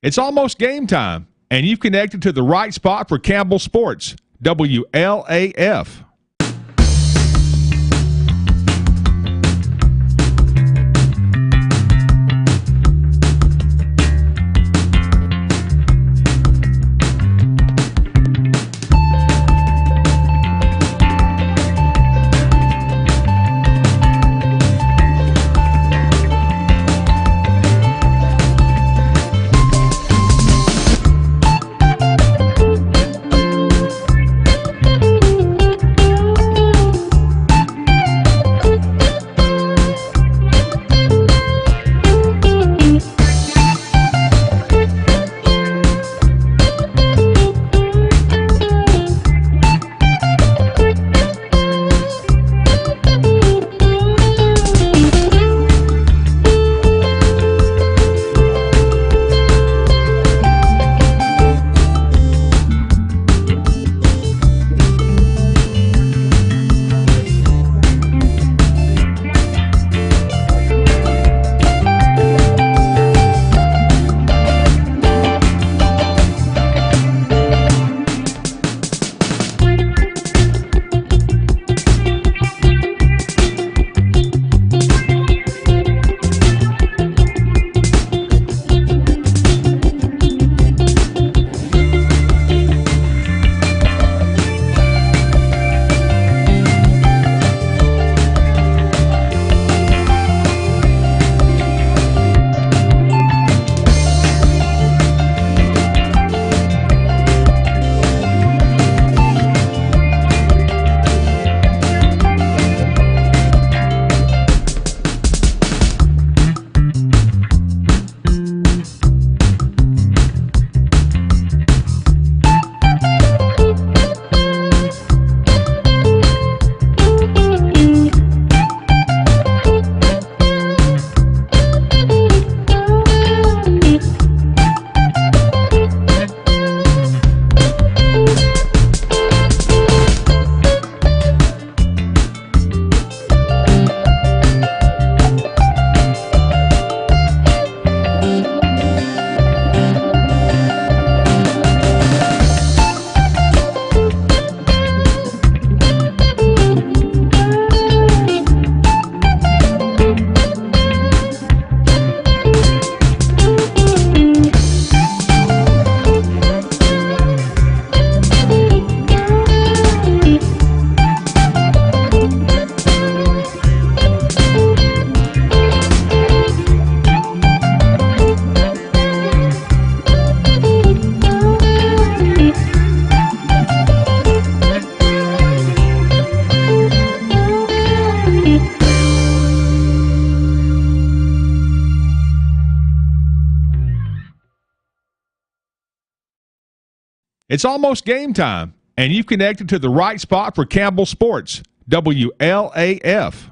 It's almost game time, and you've connected to the right spot for Campbell Sports, WLAF. It's almost game time, and you've connected to the right spot for Campbell Sports, WLAF.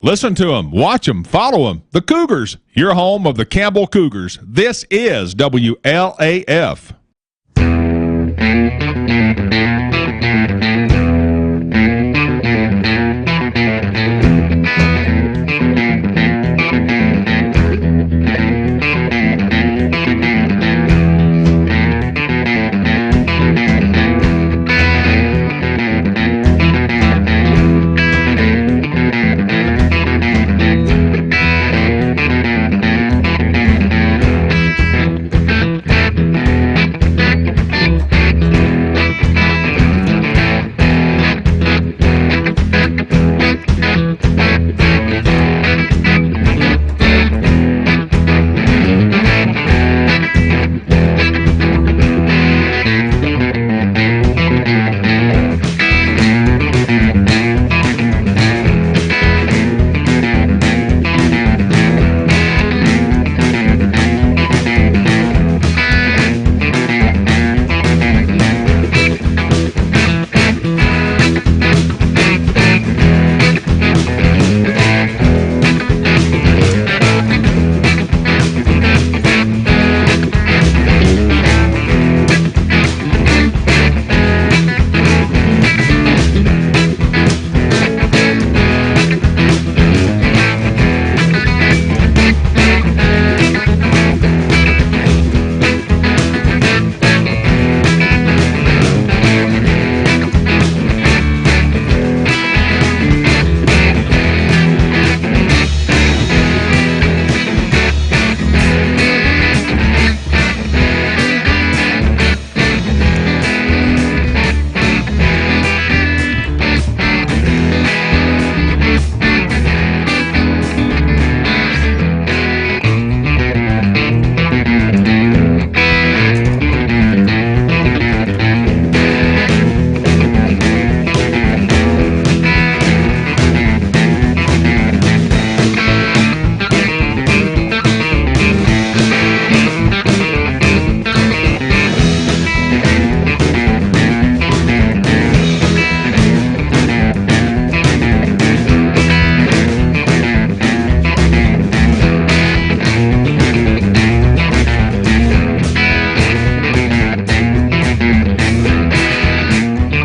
Listen to them, watch them, follow them. The Cougars, your home of the Campbell Cougars. This is WLAF.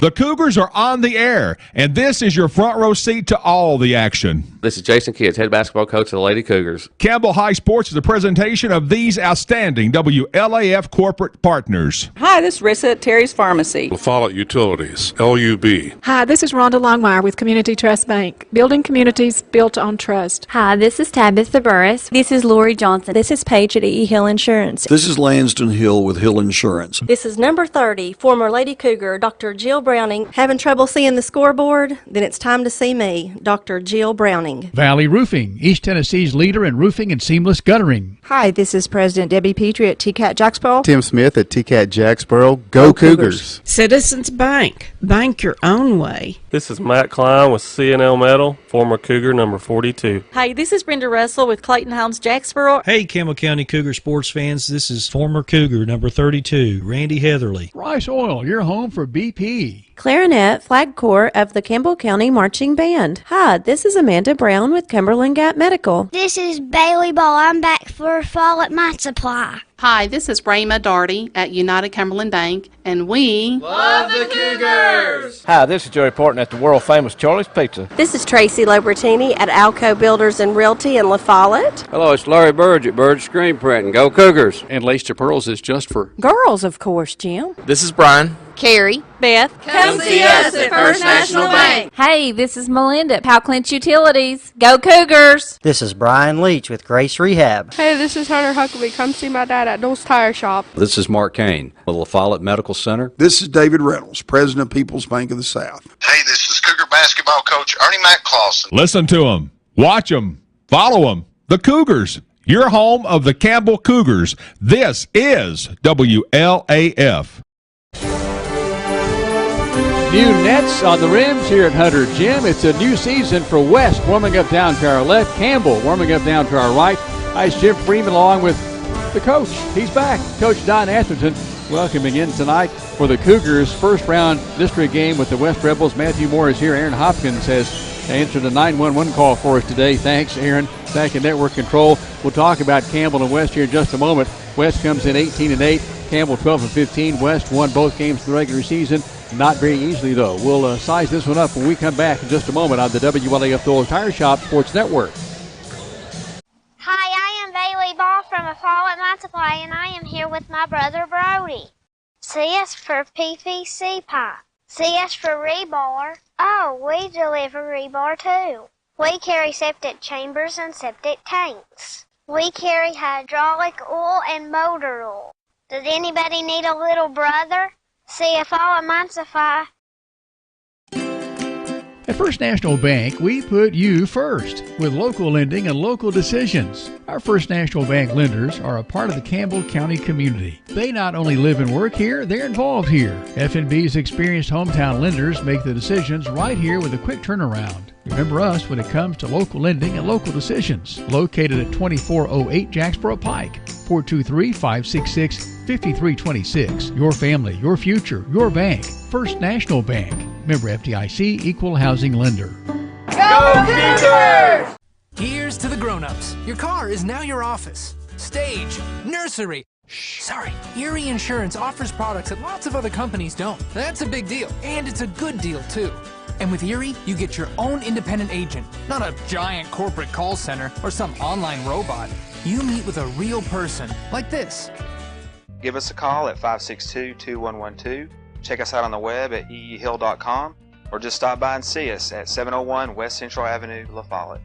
The Cougars are on the air, and this is your front row seat to all the action. This is Jason Kids, head basketball coach of the Lady Cougars. Campbell High Sports is a presentation of these outstanding WLAF corporate partners. Hi, this is Rissa at Terry's Pharmacy. La Follette Utilities, LUB. Hi, this is Rhonda Longmire with Community Trust Bank. Building communities built on trust. Hi, this is Tabitha Burris. This is Lori Johnson. This is Paige at E. Hill Insurance. This is Lanston Hill with Hill Insurance. This is number 30, former Lady Cougar, Dr. Jill Browning. Having trouble seeing the scoreboard? Then it's time to see me, Dr. Jill Browning. Valley Roofing, East Tennessee's leader in roofing and seamless guttering. Hi, this is President Debbie Petrie at TCAT Jacksboro. Tim Smith at TCAT Jacksboro. Go Cougars. Citizens Bank. Bank your own way. This is Matt Klein with C&L Metal, former Cougar number 42. Hi, this is Brenda Russell with Clayton Homes Jacksboro. Hey, Campbell County Cougar sports fans, this is former Cougar number 32, Randy Heatherly. Rice Oil, your home for BP. Clarinet, Flag Corps of the Campbell County Marching Band. Hi, this is Amanda Brown with Cumberland Gap Medical. This is Bailey Ball. I'm back for fall at my supply. Hi, this is Rayma Darty at United Cumberland Bank, and we love the Cougars! Hi, this is Joey Porton at the world-famous Charlie's Pizza. This is Tracy Lobertini at Alco Builders and Realty in La Follette. Hello, it's Larry Burge at Burge Screen Printing. Go Cougars! And Lace to Pearls is just for girls, of course, Jim. This is Brian. Carrie. Beth. Come see us at First National Bank. Hey, this is Melinda at Powell Clinch Utilities. Go Cougars! This is Brian Leach with Grace Rehab. Hey, this is Hunter Huckabee. Come see my dad at Dole's Tire Shop. This is Mark Kane with La Follette Medical Center. This is David Reynolds, President of People's Bank of the South. Hey, this is Cougar basketball coach Ernie McClawson. Listen to them, watch them, follow them. The Cougars, your home of the Campbell Cougars. This is WLAF. New nets on the rims here at Hunter Gym. It's a new season for West, warming up down to our left. Campbell warming up down to our right. Hi, Jim Freeman along with the coach. He's back. Coach Don Atherton welcoming in tonight for the Cougars' first round district game with the West Rebels. Matthew Moore is here. Aaron Hopkins has to answer the 911 call for us today. Thanks, Aaron. Back in network control. We'll talk about Campbell and West here in just a moment. West comes in 18-8. Campbell 12-15. West won both games in the regular season. Not very easily, though. We'll size this one up when we come back in just a moment on the WLAF Doyle's Tire Shop Sports Network. Hi, I am Bailey Ball from a fall at my supply, and I am here with my brother Brody. C is for PVC pipe. C is for rebar. Oh, we deliver rebar too. We carry septic chambers and septic tanks. We carry hydraulic oil and motor oil. Does anybody need a little brother? See if all at my supply. At First National Bank, we put you first with local lending and local decisions. Our First National Bank lenders are a part of the Campbell County community. They not only live and work here, they're involved here. F&B's experienced hometown lenders make the decisions right here with a quick turnaround. Remember us when it comes to local lending and local decisions. Located at 2408 Jacksboro Pike, 423-566-5326. Your family, your future, your bank. First National Bank. Member FDIC, Equal Housing Lender. Go Cougars! Here's to the grown-ups. Your car is now your office, stage, nursery. Sorry, Erie Insurance offers products that lots of other companies don't. That's a big deal, and it's a good deal, too. And with Erie, you get your own independent agent, not a giant corporate call center or some online robot. You meet with a real person, like this. Give us a call at 562-2112. Check us out on the web at eehill.com, or just stop by and see us at 701 West Central Avenue, La Follette.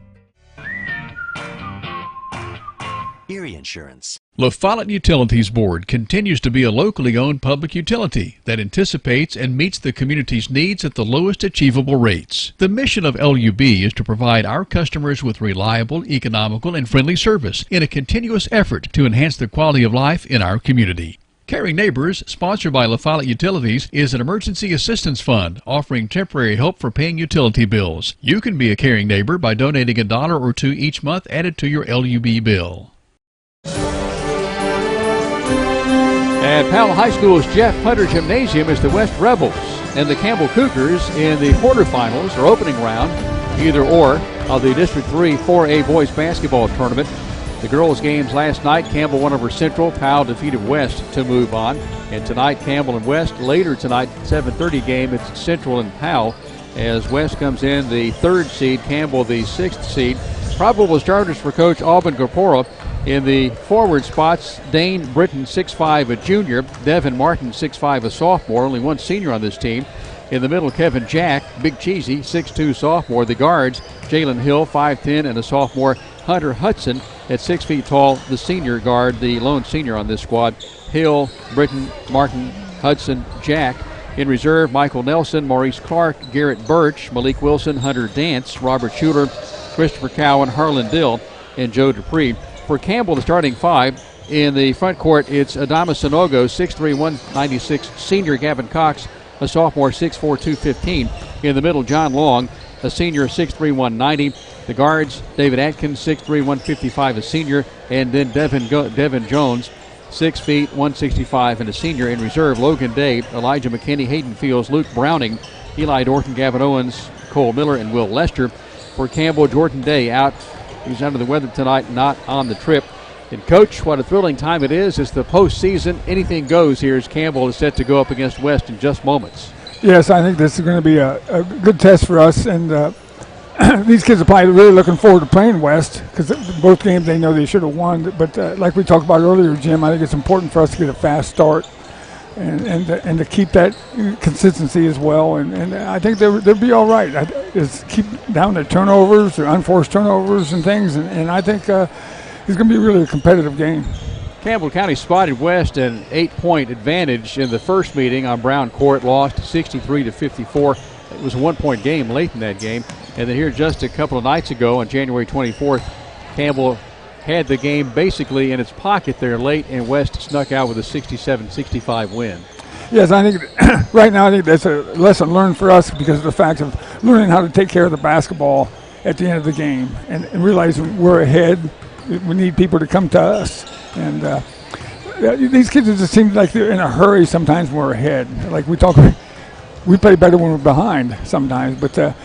Erie Insurance. La Follette Utilities Board continues to be a locally owned public utility that anticipates and meets the community's needs at the lowest achievable rates. The mission of LUB is to provide our customers with reliable, economical, and friendly service in a continuous effort to enhance the quality of life in our community. Caring Neighbors, sponsored by La Follette Utilities, is an emergency assistance fund offering temporary help for paying utility bills. You can be a caring neighbor by donating $1 or $2 each month added to your LUB bill. At Powell High School's Jeff Putter Gymnasium is the West Rebels and the Campbell Cougars in the quarterfinals or opening round, either or, of the District 3 4A boys basketball tournament. The girls' games last night, Campbell won over Central. Powell defeated West to move on. And tonight, Campbell and West. Later tonight, 7:30 game, it's Central and Powell as West comes in the 3rd seed, Campbell the 6th seed. Probable starters for Coach Alban Gapora. In the forward spots, Dane Britton, 6'5", a junior. Devin Martin, 6'5", a sophomore. Only one senior on this team. In the middle, Kevin Jack, Big Cheesy, 6'2", sophomore. The guards, Jalen Hill, 5'10", and a sophomore. Hunter Hudson, at 6 feet tall, the senior guard, the lone senior on this squad. Hill, Britton, Martin, Hudson, Jack. In reserve, Michael Nelson, Maurice Clark, Garrett Birch, Malik Wilson, Hunter Dance, Robert Schuler, Christopher Cowan, Harlan Dill, and Joe Dupree. For Campbell, the starting five, in the front court, it's Adama Sanogo, 6'3", 196, senior. Gavin Cox, a sophomore, 6'4", 215. In the middle, John Long, a senior, 6'3", 190. The guards, David Atkins, 6'3", 155, a senior. And then Devin Jones, 6 feet, 165, and a senior. In reserve, Logan Day, Elijah McKinney, Hayden Fields, Luke Browning, Eli Dorton, Gavin Owens, Cole Miller, and Will Lester. For Campbell, Jordan Day out. He's under the weather tonight, not on the trip. And, Coach, what a thrilling time it is. It's the postseason. Anything goes here as Campbell is set to go up against West in just moments. Yes, I think this is going to be a good test for us. And these kids are probably really looking forward to playing West because both games they know they should have won. But like we talked about earlier, Jim, I think it's important for us to get a fast start and to keep that consistency as well. And I think they'll be all right. Just keep down the turnovers or unforced turnovers and things. And I think it's going to be really a competitive game. Campbell County spotted West an 8-point advantage in the first meeting on Brown Court, lost 63-54. It was a 1-point game late in that game. And then here just a couple of nights ago on January 24th, Campbell had the game basically in its pocket there late, and West snuck out with a 67-65 win. Yes, I think right now I think that's a lesson learned for us because of the fact of learning how to take care of the basketball at the end of the game and realizing we're ahead. We need people to come to us. And these kids just seem like they're in a hurry sometimes when we're ahead. Like we play better when we're behind sometimes. But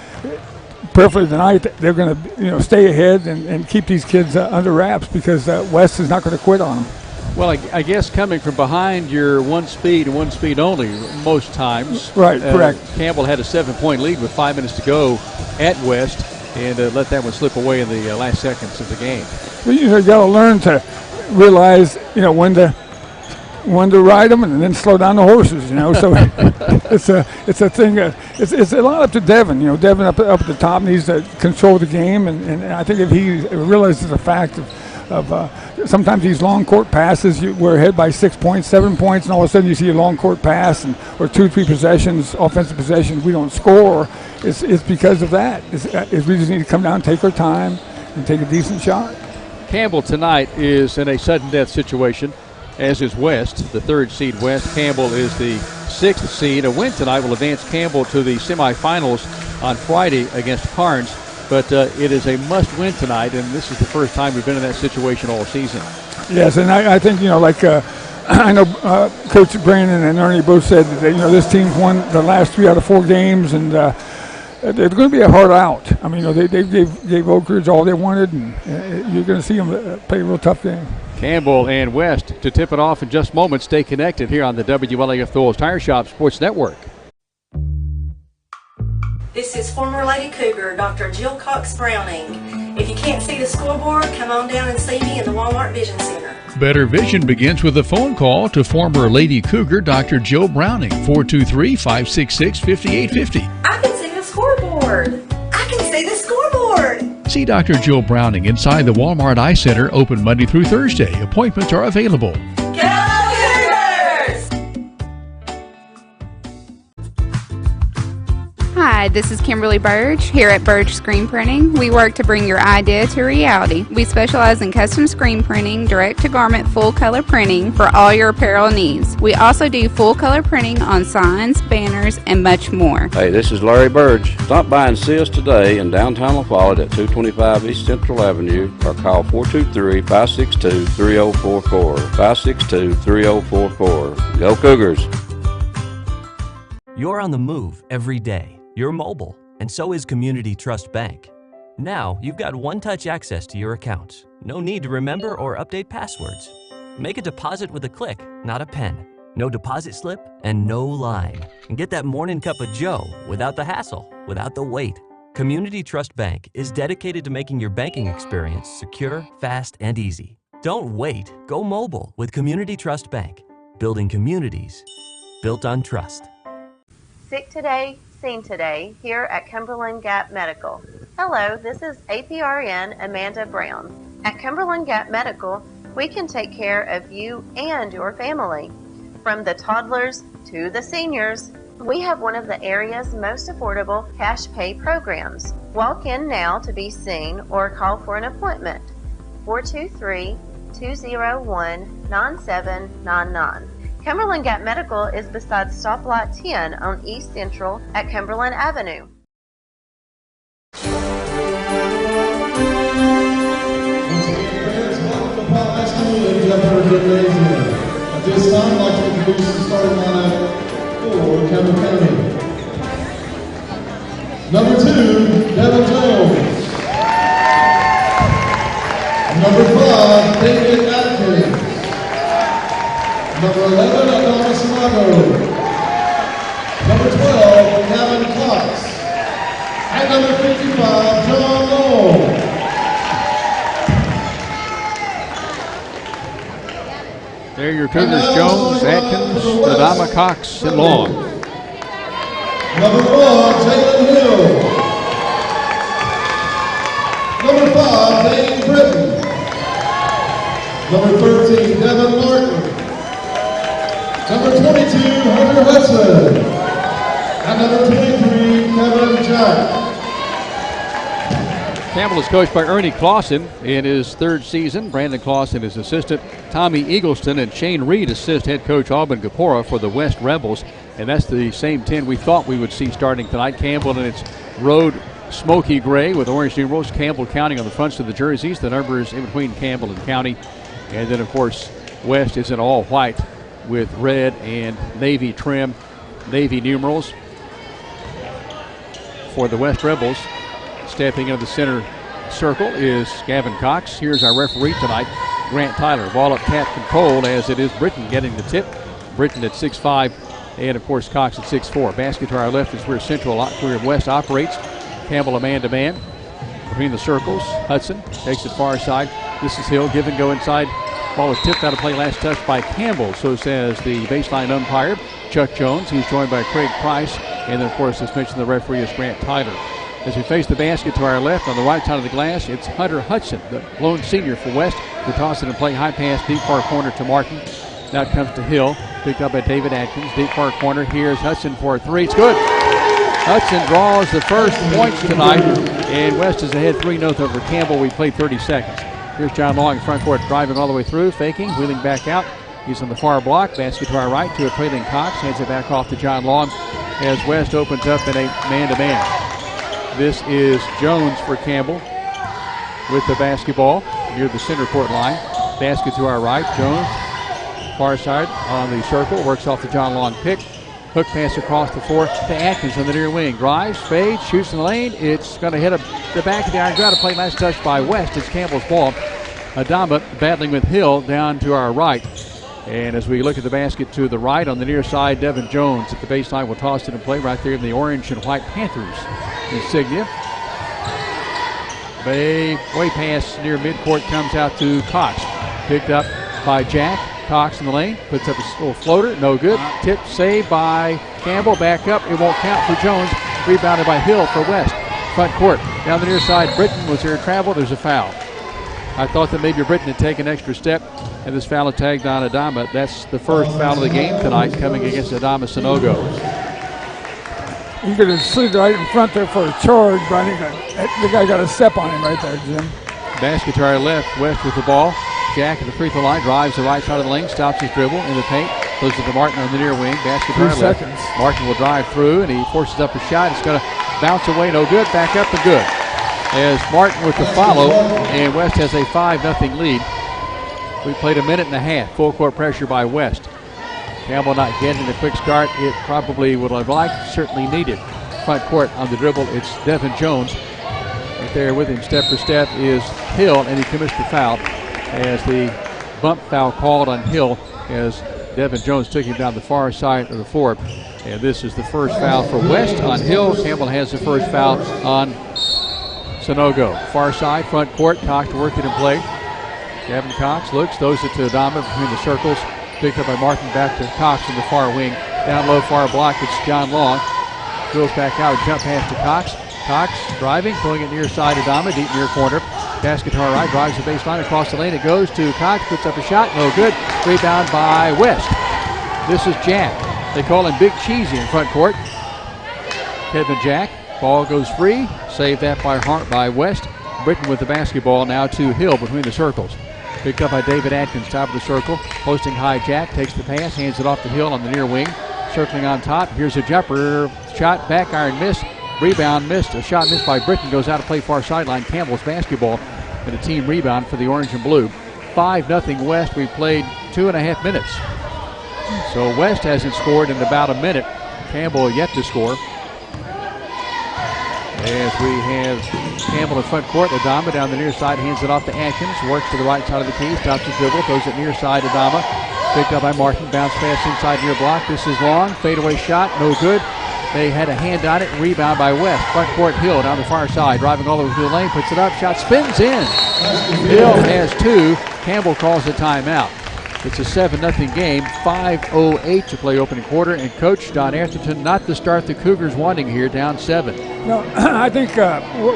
prayerfully tonight they're going to stay ahead and keep these kids under wraps because West is not going to quit on them. Well, I guess coming from behind your one speed and one speed only most times. Right, correct. Campbell had a 7-point lead with 5 minutes to go at West and let that one slip away in the last seconds of the game. You got to learn to realize, when to ride them and then slow down the horses, So it's a thing. It's a lot up to Devin. Devin up at the top needs to control the game, and I think if he realizes the fact of sometimes these long court passes, we're ahead by 6 points, 7 points, and all of a sudden you see a long court pass or 2-3 possessions, offensive possessions, we don't score. It's because of that. We just need to come down, take our time, and take a decent shot. Campbell tonight is in a sudden death situation, as is West, the 3rd seed West. Campbell is the 6th seed. A win tonight will advance Campbell to the semifinals on Friday against Carnes. But it is a must-win tonight, and this is the first time we've been in that situation all season. Yes, and I think, I know Coach Brandon and Ernie both said that, this team's won the last 3 out of 4 games, and it's going to be a hard out. I mean, they gave Oak Ridge all they wanted, and you're going to see them play a real tough game. Campbell and West to tip it off in just moments. Stay connected here on the WLAF Thorles Tire Shop Sports Network. This is former Lady Cougar, Dr. Jill Cox Browning. If you can't see the scoreboard, come on down and see me in the Walmart Vision Center. Better vision begins with a phone call to former Lady Cougar Dr. Jill Browning, 423-566-5850. I can see the scoreboard. I can see the scoreboard. See Dr. Jill Browning inside the Walmart Eye Center, open Monday through Thursday. Appointments are available. Hi, this is Kimberly Burge here at Burge Screen Printing. We work to bring your idea to reality. We specialize in custom screen printing, direct-to-garment full-color printing for all your apparel needs. We also do full-color printing on signs, banners, and much more. Hey, this is Larry Burge. Stop by and see us today in downtown La Follette at 225 East Central Avenue or call 423-562-3044. 562-3044. Go Cougars! You're on the move every day. You're mobile, and so is Community Trust Bank. Now, you've got one-touch access to your accounts. No need to remember or update passwords. Make a deposit with a click, not a pen. No deposit slip and no line. And get that morning cup of joe without the hassle, without the wait. Community Trust Bank is dedicated to making your banking experience secure, fast, and easy. Don't wait. Go mobile with Community Trust Bank. Building communities built on trust. Sick today, seen today, here at Cumberland Gap Medical. Hello, this is APRN Amanda Brown. At Cumberland Gap Medical, we can take care of you and your family. From the toddlers to the seniors, we have one of the area's most affordable cash pay programs. Walk in now to be seen or call for an appointment. 423-201-9799. Cumberland Gap Medical is beside Stoplight 10 on East Central at Cumberland Avenue. At this time, I'd like to introduce the starting lineup for Campbell County. Number 2, Devin Jones. Number 5, David Atkins. Number 11, Adonis Mago. Number 12, Gavin Cox. And number 55, John Lowell. There are your Cougars: Jones, Atkins, Adama, Cox, and Long. Number 1, Jalen Hill. Number 5, Dane Britton. Number 13, Devin Martin. Number 22, Hunter Hudson. And number 23, Kevin Jack. Campbell is coached by Ernie Clausen in his 3rd season. Brandon Clausen is assistant. Tommy Eagleston and Shane Reed assist head coach Auburn Gapora for the West Rebels. And that's the same 10 we thought we would see starting tonight. Campbell in its road smoky gray with orange numerals. Campbell County on the fronts of the jerseys. The numbers in between Campbell and County. And then, of course, West is in all white with red and navy trim, navy numerals for the West Rebels. Stepping into the center circle is Gavin Cox. Here's our referee tonight, Grant Tyler. Ball up tap controlled as it is Britton getting the tip. Britton at 6'5", and of course Cox at 6'4". Basket to our left is where West operates. Campbell a man-to-man. Between the circles, Hudson takes it far side. This is Hill, give and go inside. Ball was tipped out of play, last touch by Campbell. So says the baseline umpire, Chuck Jones. He's joined by Craig Price. And then, of course, as mentioned, the referee is Grant Tyler. As we face the basket to our left, on the right side of the glass, it's Hunter Hudson, the lone senior for West. The toss it and play, high pass, deep far corner to Martin. Now it comes to Hill, picked up by David Atkins. Deep far corner, here's Hudson for a three. It's good. Hudson draws the first points tonight, and West is ahead 3-0 over Campbell. We played 30 seconds. Here's John Long in front court, driving all the way through, faking, wheeling back out. He's on the far block. Basket to our right to a trailing Cox. Hands it back off to John Long as West opens up in a man-to-man. This is Jones for Campbell with the basketball near the center court line. Basket to our right. Jones, far side on the circle, works off the John Long pick. Hook pass across the floor to Atkins on the near wing. Drives, fades, shoots in the lane. It's going to hit the back of the iron. Got to play last touch by West. It's Campbell's ball. Adama battling with Hill down to our right. And as we look at the basket to the right on the near side, Devin Jones at the baseline will toss it in play right there in the orange and white Panthers insignia. Way pass near midcourt comes out to Cox. Picked up by Jack. Cox in the lane, puts up a little floater, no good. Tip saved by Campbell, back up, it won't count for Jones. Rebounded by Hill for West. Front court, down the near side, Britton was there travel, there's a foul. I thought that maybe Britton had taken an extra step, and this foul tagged on Adama. That's the first foul of the game tonight coming against Adama Sanogo. He could have slid right in front there for a charge, but I think the guy got a step on him right there, Jim. Basket to our left, West with the ball. Jack at the free throw line, drives the right side of the lane, stops his dribble in the paint, throws it to Martin on the near wing. Basket to our left. Martin will drive through, and he forces up a shot. It's going to bounce away, no good. Back up and good. As Martin with the follow, and West has a 5-0 lead. We played a minute and a half. Full court pressure by West. Campbell not getting the quick start it probably would have liked, certainly needed. Front court on the dribble, it's Devin Jones. Right there with him, step for step, is Hill, and he commits the foul. As the bump foul called on Hill as Devin Jones took him down the far side of the floor. And this is the first foul for West on Hill. Campbell has the first foul on Sanogo. Far side, front court, Cox to work it in play. Gavin Cox looks, throws it to Adama between the circles. Picked up by Martin, back to Cox in the far wing. Down low, far block, it's John Long. Drills back out, jump pass to Cox. Cox driving, throwing it near side Adama, deep near corner. Basket to our right, drives the baseline across the lane. It goes to Cox, puts up a shot, no good. Rebound by West. This is Jack. They call him Big Cheesy in front court. Kevin Jack, ball goes free. Saved that by West. Britton with the basketball now to Hill between the circles. Picked up by David Atkins, top of the circle. Posting high, Jack takes the pass, hands it off to Hill on the near wing. Circling on top, here's a jumper. Shot, back iron miss. Rebound missed. A shot missed by Britton. Goes out to play far sideline. Campbell's basketball and a team rebound for the orange and blue. 5-0 West. We played 2.5 minutes. So West hasn't scored in about a minute. Campbell yet to score. As we have Campbell in front court. Adama down the near side. Hands it off to Atkins. Works to the right side of the key. Stops his dribble. Throws it near side. Adama. Picked up by Martin. Bounce pass inside near block. This is long. Fadeaway shot. No good. They had a hand on it. Rebound by West. Front court Hill down the far side. Driving all the way through the lane. Puts it up. Shot spins in. Hill has two. Campbell calls a timeout. It's a 7-0 game. 5:08 to play opening quarter. And Coach Don Atherton not to start the Cougars wanting here, down 7. No, I think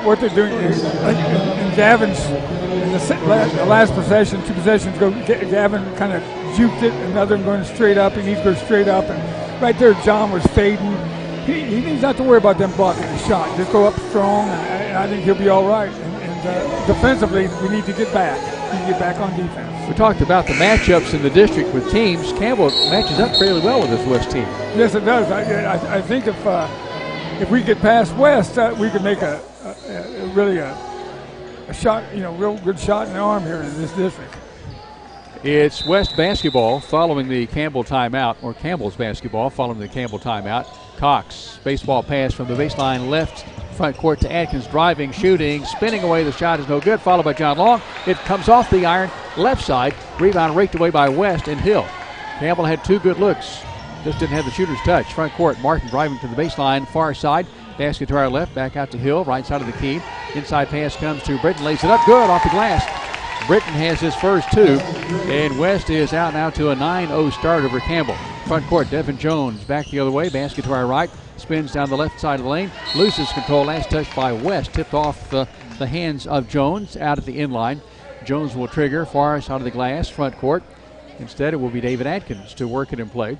what they're doing is, in Gavin's, in the last possession, 2 possessions ago, Gavin kind of juked it. Another one going straight up. He needs to go straight up. And right there, John was fading. He needs not to worry about them blocking the shot. Just go up strong, and I think he'll be all right. And defensively, we need to get back. We need to get back on defense. We talked about the matchups in the district with teams. Campbell matches up fairly well with this West team. Yes, it does. I think if we get past West, we could make a shot, real good shot in the arm here in this district. It's West basketball following the Campbell timeout, or Campbell's basketball following the Campbell timeout. Cox, baseball pass from the baseline left Front court to Atkins, driving, shooting, spinning away. The shot is no good, followed by John Long. It comes off the iron, left side. Rebound raked away by West and Hill. Campbell had 2 good looks, just didn't have the shooter's touch. Front court, Martin driving to the baseline, far side. Basket to our left, back out to Hill, right side of the key. Inside pass comes to Britton, lays it up good off the glass. Britton has his first 2, and West is out now to a 9-0 start over Campbell. Front court, Devin Jones back the other way, basket to our right, spins down the left side of the lane, loses control, last touch by West, tipped off the hands of Jones out at the inline. Jones will trigger, far side of the glass, front court. Instead, it will be David Atkins to work it in play.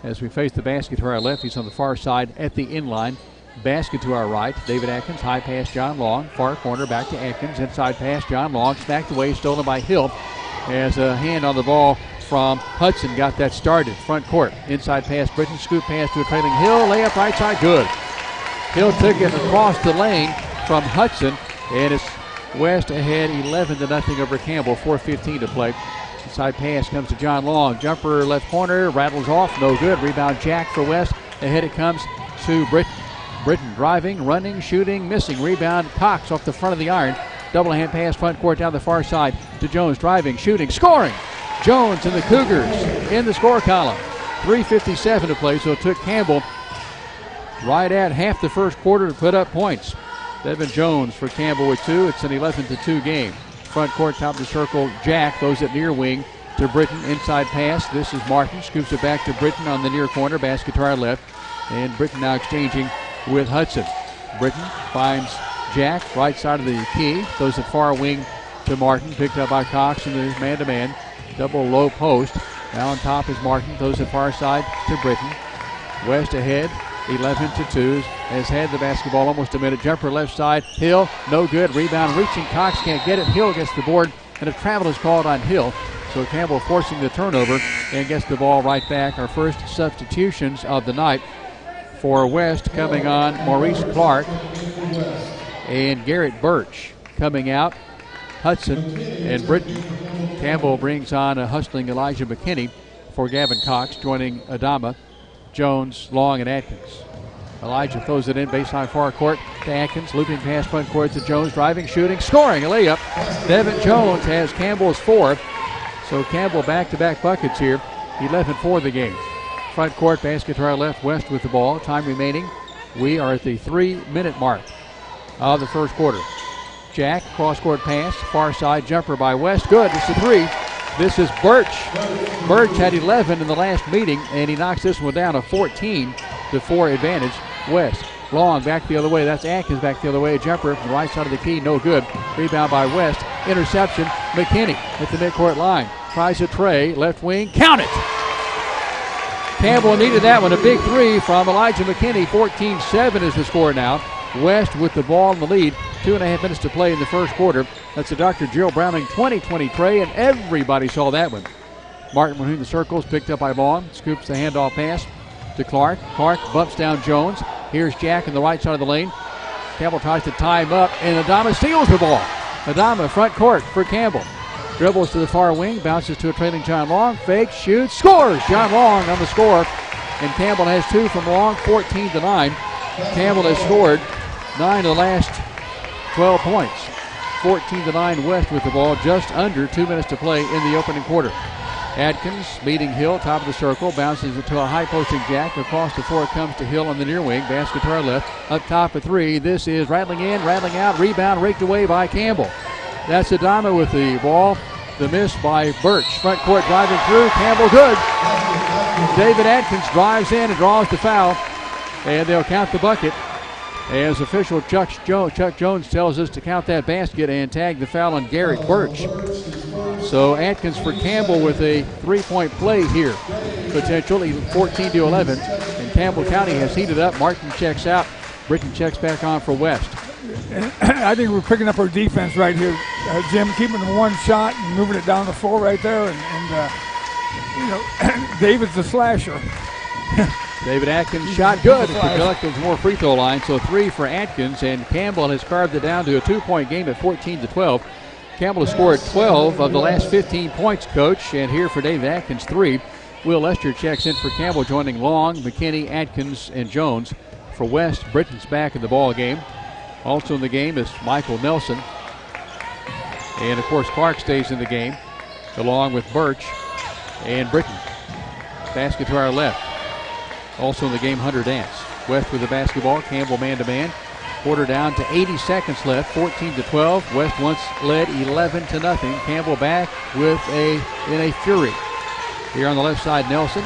As we face the basket to our left, he's on the far side at the inline. Basket to our right, David Atkins, high pass John Long, far corner back to Atkins, inside pass John Long, smacked away, stolen by Hill. As a hand on the ball from Hudson got that started. Front court, inside pass Britton, scoop pass to a trailing Hill, layup right side, good. Hill took it across the lane from Hudson, and it's West ahead 11-0 over Campbell, 4:15 to play. Inside pass comes to John Long, jumper left corner, rattles off, no good. Rebound Jack for West, ahead it comes to Britton. Britton driving, running, shooting, missing. Rebound Cox off the front of the iron. Double hand pass front court down the far side to Jones, driving, shooting, scoring. Jones and the Cougars in the score column. 3:57 to play, so it took Campbell right at half the first quarter to put up points. Devin Jones for Campbell with 2. It's an 11-2 game. Front court, top of the circle, Jack throws it near wing to Britton. Inside pass. This is Martin. Scoops it back to Britton on the near corner. Basket to our left. And Britton now exchanging with Hudson. Britton finds Jack, right side of the key. Throws it far wing to Martin. Picked up by Cox in the man-to-man. Double low post. Now on top is Martin. Throws it far side to Britton. West ahead, 11-2. Has had the basketball almost a minute. Jumper left side. Hill, no good. Rebound reaching. Cox can't get it. Hill gets the board, and a travel is called on Hill. So Campbell forcing the turnover and gets the ball right back. Our first substitutions of the night for West coming on, Maurice Clark and Garrett Birch coming out. Hudson and Britton. Campbell brings on a hustling Elijah McKinney for Gavin Cox, joining Adama, Jones, Long, and Atkins. Elijah throws it in baseline far court to Atkins, looping pass front court to Jones, driving, shooting, scoring, a layup. Devin Jones has Campbell's 4th, so Campbell back-to-back buckets here, 11-4 the game. Front court, basket to our left, West with the ball. Time remaining, we are at the 3-minute mark of the first quarter. Jack, cross-court pass, far side jumper by West, good, it's a 3. This is Birch. Birch had 11 in the last meeting, and he knocks this one down, a 14-4 advantage. West. Long back the other way. That's Atkins back the other way. A jumper from the right side of the key. No good. Rebound by West. Interception. McKinney at the midcourt line. Tries a tray. Left wing. Count it! Campbell needed that one. A big 3 from Elijah McKinney. 14-7 is the score now. West with the ball in the lead. 2.5 minutes to play in the first quarter. That's a Dr. Jill Browning 2020 tray, and everybody saw that one. Martin between the circles. Picked up by Long. Scoops the handoff pass to Clark. Clark bumps down Jones. Here's Jack in the right side of the lane. Campbell tries to tie him up, and Adama steals the ball. Adama front court for Campbell. Dribbles to the far wing, bounces to a trailing John Long. Fake, shoots, scores! John Long on the score. And Campbell has 2 from Long, 14-9. Campbell has scored 9 of the last 12 points. 14-9 West with the ball, just under 2 minutes to play in the opening quarter. Atkins beating Hill, top of the circle, bounces it to a high posting Jack. Across the floor comes to Hill on the near wing. Basket to our left. Up top a 3. This is rattling in, rattling out. Rebound raked away by Campbell. That's Adama with the ball. The miss by Birch. Front court driving through. Campbell good. David Atkins drives in and draws the foul. And they'll count the bucket. As official Chuck Jones tells us to count that basket and tag the foul on Garrett Birch. So Atkins for Campbell with a 3-point play here. Potentially 14-11. And Campbell County has heated up. Martin checks out. Britton checks back on for West. I think we're picking up our defense right here, Jim, keeping the one shot and moving it down the floor right there. And David's the slasher. David Atkins shot good. The Collectives more free throw line, so 3 for Atkins, and Campbell has carved it down to a 2-point game at 14-12. Campbell has scored 12 of the last 15 points, Coach, and here for David Atkins, 3. Will Lester checks in for Campbell, joining Long, McKinney, Atkins, and Jones. For West, Britton's back in the ball game. Also in the game is Michael Nelson. And, of course, Clark stays in the game, along with Birch and Britton. Basket to our left. Also in the game, Hunter Dance. West with the basketball. Campbell man-to-man. Quarter down to 80 seconds left, 14-12. West once led 11-0. Campbell back with in a fury. Here on the left side, Nelson.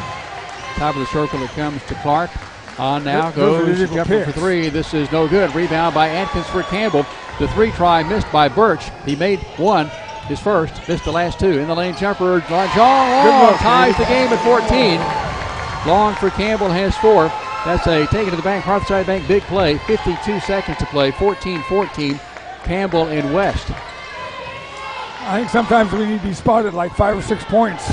Top of the circle, it comes to Clark. On now goes jumping for three. This is no good. Rebound by Atkins for Campbell. The three try missed by Birch. He made one, his first, missed the last two. In the lane jumper, John Long ties the game at 14. Long for Campbell has 4. That's a take it to the bank, Hearthside Bank big play. 52 seconds to play, 14-14. Campbell and West. I think sometimes we need to be spotted like 5 or 6 points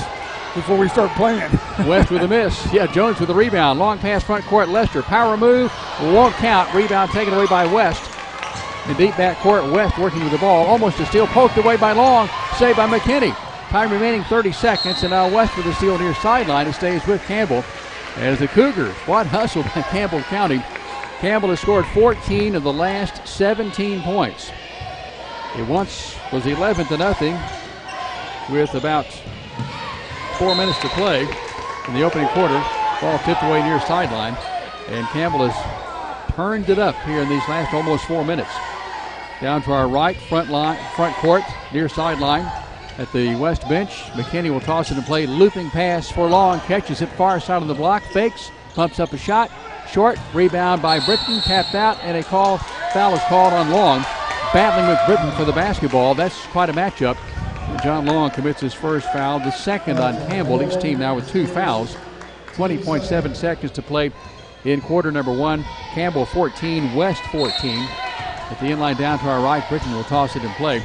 before we start playing. West with a miss. Yeah, Jones with a rebound. Long pass front court. Lester. Power move. Won't count. Rebound taken away by West. In deep back court, West working with the ball. Almost a steal. Poked away by Long. Saved by McKinney. Time remaining 30 seconds. And now West with a steal near sideline. It stays with Campbell. As the Cougars, what hustle by Campbell County. Campbell has scored 14 of the last 17 points. It once was 11-0 with about 4 minutes to play in the opening quarter. Ball tipped away near sideline, and Campbell has turned it up here in these last almost 4 minutes. Down to our right, front court, near sideline. At the West bench, McKinney will toss it and play. Looping pass for Long. Catches it far side of the block. Fakes. Pumps up a shot. Short. Rebound by Britton. Tapped out. And a foul is called on Long. Battling with Britton for the basketball. That's quite a matchup. John Long commits his first foul. The second on Campbell. Each team now with 2 fouls. 20.7 seconds to play in quarter number 1. Campbell 14. West 14. At the inline down to our right, Britton will toss it in play,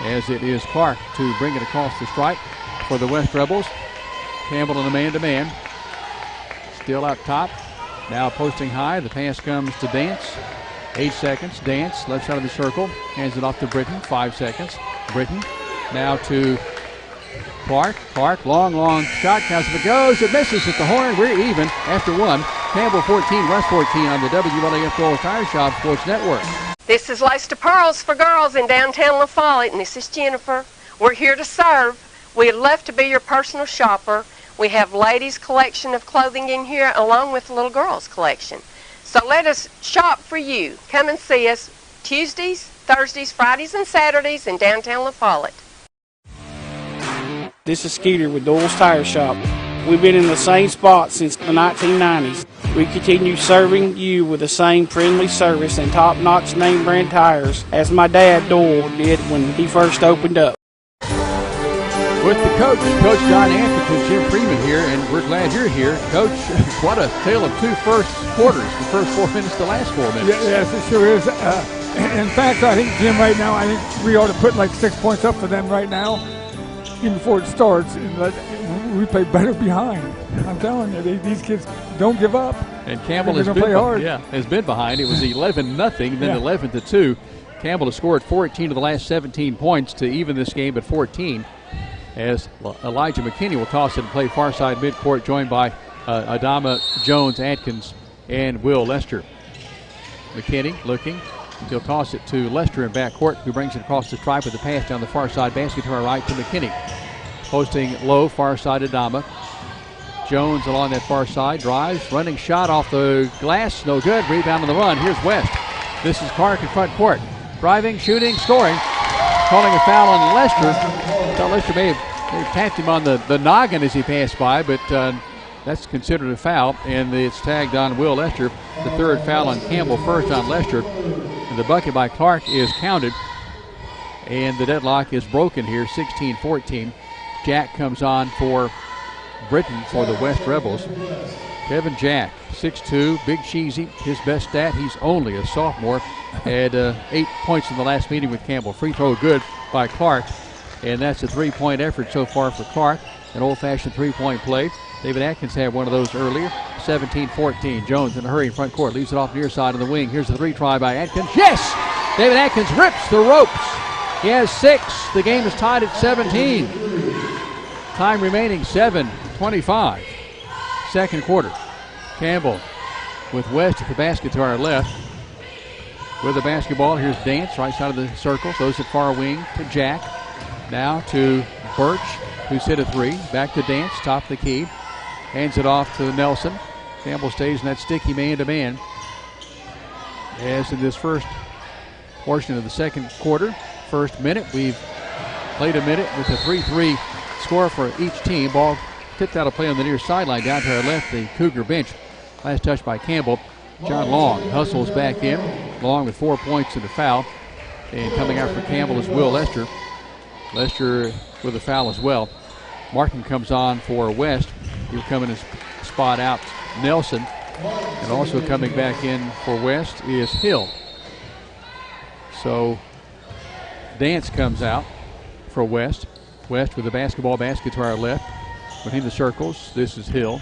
as it is Clark to bring it across the stripe for the West Rebels. Campbell in a man-to-man. Still up top. Now posting high. The pass comes to Dance. 8 seconds. Dance, left side of the circle. Hands it off to Britton. 5 seconds. Britton now to Clark. Clark, long shot. Counts if it goes. It misses at the horn. We're even after 1. Campbell 14, West 14 on the WLAF Gold Tire Shop Sports Network. This is Lace to Pearls for Girls in downtown La Follette, and this is Jennifer. We're here to serve. We'd love to be your personal shopper. We have ladies' collection of clothing in here along with the little girls' collection. So let us shop for you. Come and see us Tuesdays, Thursdays, Fridays, and Saturdays in downtown La Follette. This is Skeeter with Doyle's Tire Shop. We've been in the same spot since the 1990s. We continue serving you with the same friendly service and top-notch name brand tires as my dad Doyle did when he first opened up. With the coach, Coach John Anderson and Jim Freeman here, and we're glad you're here. Coach, what a tale of 2 first quarters, the first 4 minutes, the last 4 minutes. Yes, it sure is. In fact, I think, Jim, right now, I think we ought to put like 6 points up for them right now, even before it starts, and we play better behind. I'm telling you, these kids don't give up. And Campbell has been behind. It was 11-0, then 11-2. Campbell has scored 14 of the last 17 points to even this game at 14. As Elijah McKinney will toss it and play far side midcourt, joined by Adama, Jones, Atkins, and Will Lester. McKinney looking. He'll toss it to Lester in backcourt, who brings it across the stripe with the pass down the far side. Basket to our right to McKinney. Posting low, far side Adama. Jones along that far side, drives, running shot off the glass, no good. Rebound on the run. Here's West. This is Clark in front court. Driving, shooting, scoring. Calling a foul on Lester. Thought Lester may have tapped him on the noggin as he passed by, but that's considered a foul, and it's tagged on Will Lester. The third foul on Campbell, first on Lester. And the bucket by Clark is counted, and the deadlock is broken here, 16-14. Jack comes on for Britton for the West Rebels. Kevin Jack, 6'2", big cheesy. His best stat, he's only a sophomore. Had 8 points in the last meeting with Campbell. Free throw good by Clark. And that's a 3-point effort so far for Clark. An old-fashioned 3-point play. David Atkins had one of those earlier. 17-14. Jones in a hurry in front court. Leaves it off near side of the wing. Here's the 3 try by Atkins. Yes! David Atkins rips the ropes. He has 6. The game is tied at 17. Time remaining 7:25. Second quarter. Campbell with West at the basket to our left. with the basketball. Here's Dance, right side of the circle. Throws it far wing to Jack. Now to Birch, who's hit a three. Back to Dance, top of the key. Hands it off to Nelson. Campbell stays in that sticky man-to-man. As in this first portion of the second quarter, first minute, we've played a minute with a 3-3 score for each team. Ball tipped out of play on the near sideline down to our left, the Cougar bench. Last touch by Campbell. John Long hustles back in. Long with 4 points and a foul. And coming out for Campbell is Will Lester. Lester with a foul as well. Martin comes on for West. He'll come in his spot out Nelson. And also coming back in for West is Hill. So Dance comes out for West. West with the basketball basket to our left. Between the circles, this is Hill.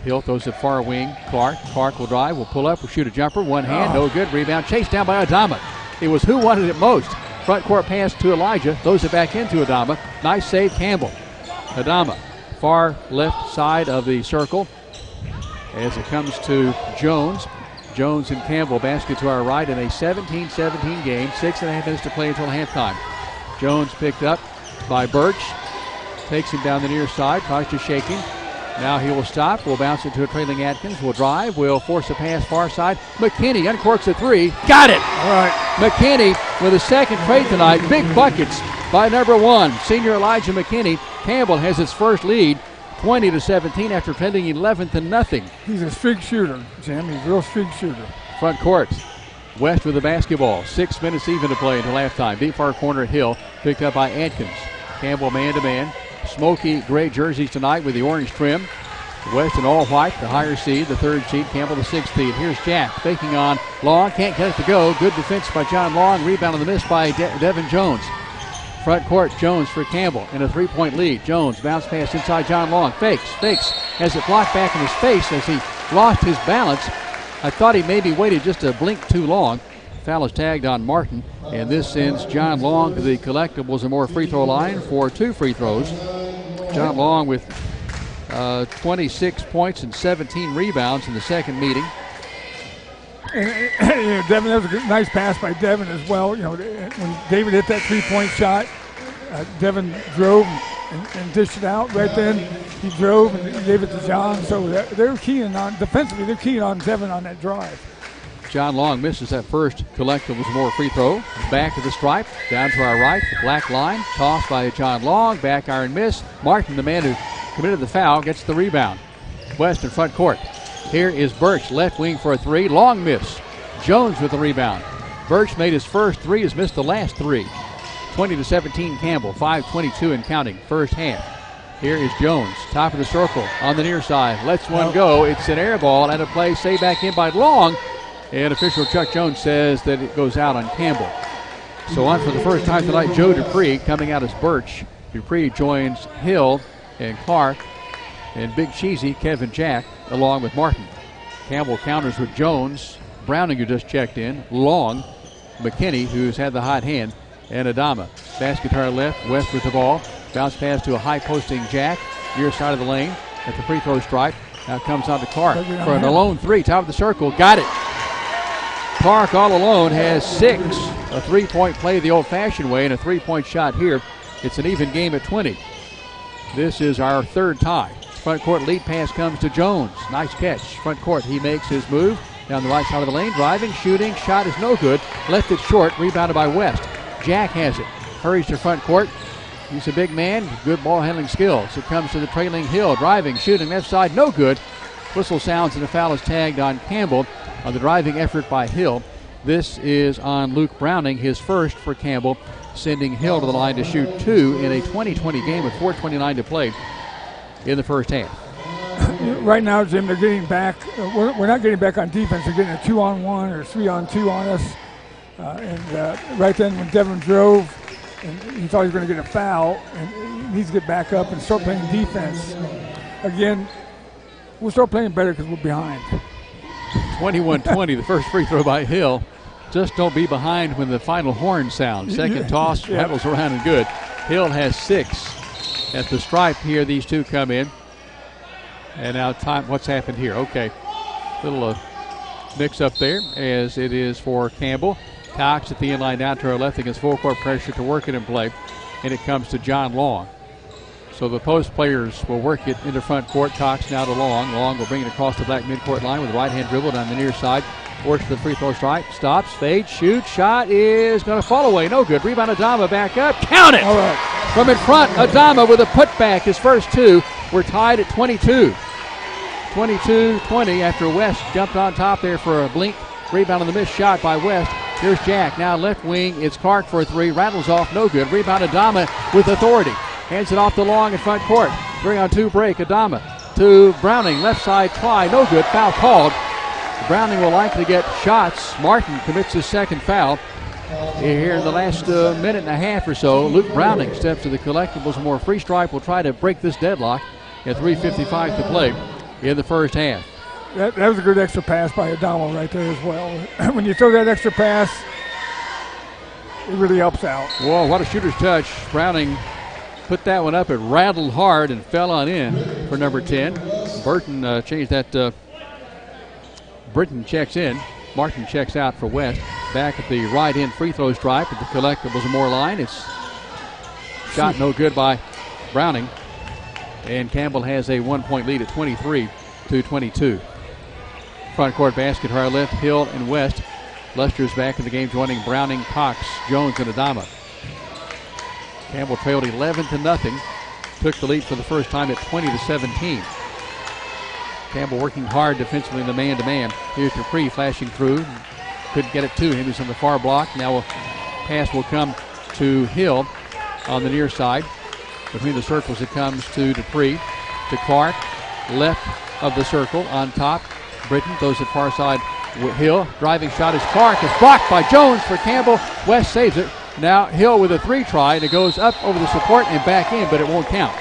Hill throws it far wing. Clark. Clark will drive, will pull up, will shoot a jumper. One hand, no good. Rebound chased down by Adama. It was who wanted it most. Front court pass to Elijah. Throws it back into Adama. Nice save, Campbell. Adama, far left side of the circle. As it comes to Jones. Jones and Campbell basket to our right in a 17-17 game. 6.5 minutes to play until halftime. Jones picked up by Birch. Takes him down the near side. Tries to shake him. Now he will stop. Will bounce it to a trailing Atkins. Will drive. Will force a pass far side. McKinney uncorks a three. Got it! All right. McKinney with a second trade tonight. Big buckets by number one, senior Elijah McKinney. Campbell has its first lead, 20-17 after trending 11-0. He's a streak shooter, Jim. He's a real streak shooter. Front court. West with the basketball. 6 minutes even to play until halftime. Deep far corner Hill. Picked up by Atkins. Campbell man-to-man. Smoky gray jerseys tonight with the orange trim. West in all white, the higher seed, the third seed. Campbell the sixth seed. Here's Jack faking on Long. Can't get it to go. Good defense by John Long. Rebound on the miss by Devin Jones. Front court, Jones for Campbell in a 3-point lead. Jones bounce pass inside John Long. Fakes. Has it blocked back in his face as he lost his balance. I thought he maybe waited just a blink too long. Foul is tagged on Martin, and this sends John Long to the collectibles and more free throw line for 2 free throws. John Long with 26 points and 17 rebounds in the second meeting. And Devin, that was a nice pass by Devin as well. You know, when David hit that 3-point shot, Devin drove and dished it out. Right then, he drove and gave it to John. So they're keying on defensively. They're keying on Devin on that drive. John Long misses that first collectibles more free throw. Back to the stripe, down to our right, the black line. Tossed by John Long, back iron miss. Martin, the man who committed the foul, gets the rebound. West in front court. Here is Birch, left wing for a three. Long miss. Jones with the rebound. Birch made his first three, has missed the last three. 20-17 Campbell, 5:22 and counting, first half. Here is Jones, top of the circle, on the near side. Lets one go. It's an air ball and a play saved back in by Long. And official Chuck Jones says that it goes out on Campbell. So on for the first time tonight, Joe Dupree coming out as Birch. Dupree joins Hill and Clark and Big Cheesy, Kevin Jack, along with Martin. Campbell counters with Jones, Browning, who just checked in, Long, McKinney, who's had the hot hand, and Adama. Basket to our left, West with the ball. Bounce pass to a high posting Jack, near side of the lane at the free throw stripe. Now comes on to Clark for an alone three, top of the circle, got it. Clark all alone has 6. A 3-point play the old-fashioned way and a 3-point shot here. It's an even game at 20. This is our third tie. Front court lead pass comes to Jones. Nice catch. Front court, he makes his move down the right side of the lane. Driving, shooting, shot is no good. Left it short, rebounded by West. Jack has it. Hurries to front court. He's a big man, good ball handling skills. It comes to the trailing Hill. Driving, shooting, left side, no good. Whistle sounds and a foul is tagged on Campbell on the driving effort by Hill. This is on Luke Browning, his first for Campbell, sending Hill to the line to shoot 2 in a 20-20 game with 4:29 to play in the first half. Right now, Jim, they're getting back. We're not getting back on defense. They're getting a 2-on-1 or 3-on-2 on us. Right then when Devin drove, and he thought he was going to get a foul, and he needs to get back up and start playing defense. Again, we'll start playing better because we're behind. 21-20, the first free throw by Hill. Just don't be behind when the final horn sounds. Second toss, rattles around and good. Hill has 6 at the stripe here. These two come in. And now time, what's happened here? Okay, little mix up there as it is for Campbell. Cox at the end line down to our left against full court pressure to work it in play. And it comes to John Long. So the post players will work it into front court. Cox now to Long. Long will bring it across the black midcourt line with a right-hand dribble down the near side. Works the free throw stripe. Stops, fades, shoots. Shot is going to fall away. No good. Rebound Adama back up. Count it! All right. From in front, Adama with a putback. His first two. We're tied at 22. 22-20 after West jumped on top there for a blink. Rebound on the missed shot by West. Here's Jack. Now left wing. It's Clark for a three. Rattles off. No good. Rebound Adama with authority. Hands it off to Long in front court. 3-on-2 break. Adama to Browning. Left side try. No good. Foul called. Browning will likely get shots. Martin commits his second foul. Here in the last minute and a half or so, Luke Browning steps to the collectibles. More free stripe will try to break this deadlock at 3:55 to play in the first half. That was a good extra pass by Adamo right there as well. When you throw that extra pass, it really helps out. Whoa, what a shooter's touch. Browning put that one up. It rattled hard and fell on in for number 10. Burton changed that. Britton checks in. Martin checks out for West. Back at the right end free throw stripe at the collectibles more line. It's shot no good by Browning. And Campbell has a 1-point lead at 23-22. Front court basket to our left, Hill and West. Lester's back in the game, joining Browning, Cox, Jones, and Adama. Campbell trailed 11-0. Took the lead for the first time at 20-17. Campbell working hard defensively in the man-to-man. Here's Dupree flashing through. Couldn't get it to him. He's on the far block. Now a pass will come to Hill on the near side. Between the circles it comes to Dupree. To Clark. Left of the circle on top. Britton throws it far side. Hill. Driving shot is Clark. It's blocked by Jones for Campbell. West saves it. Now Hill with a three try. And it goes up over the support and back in, but it won't count.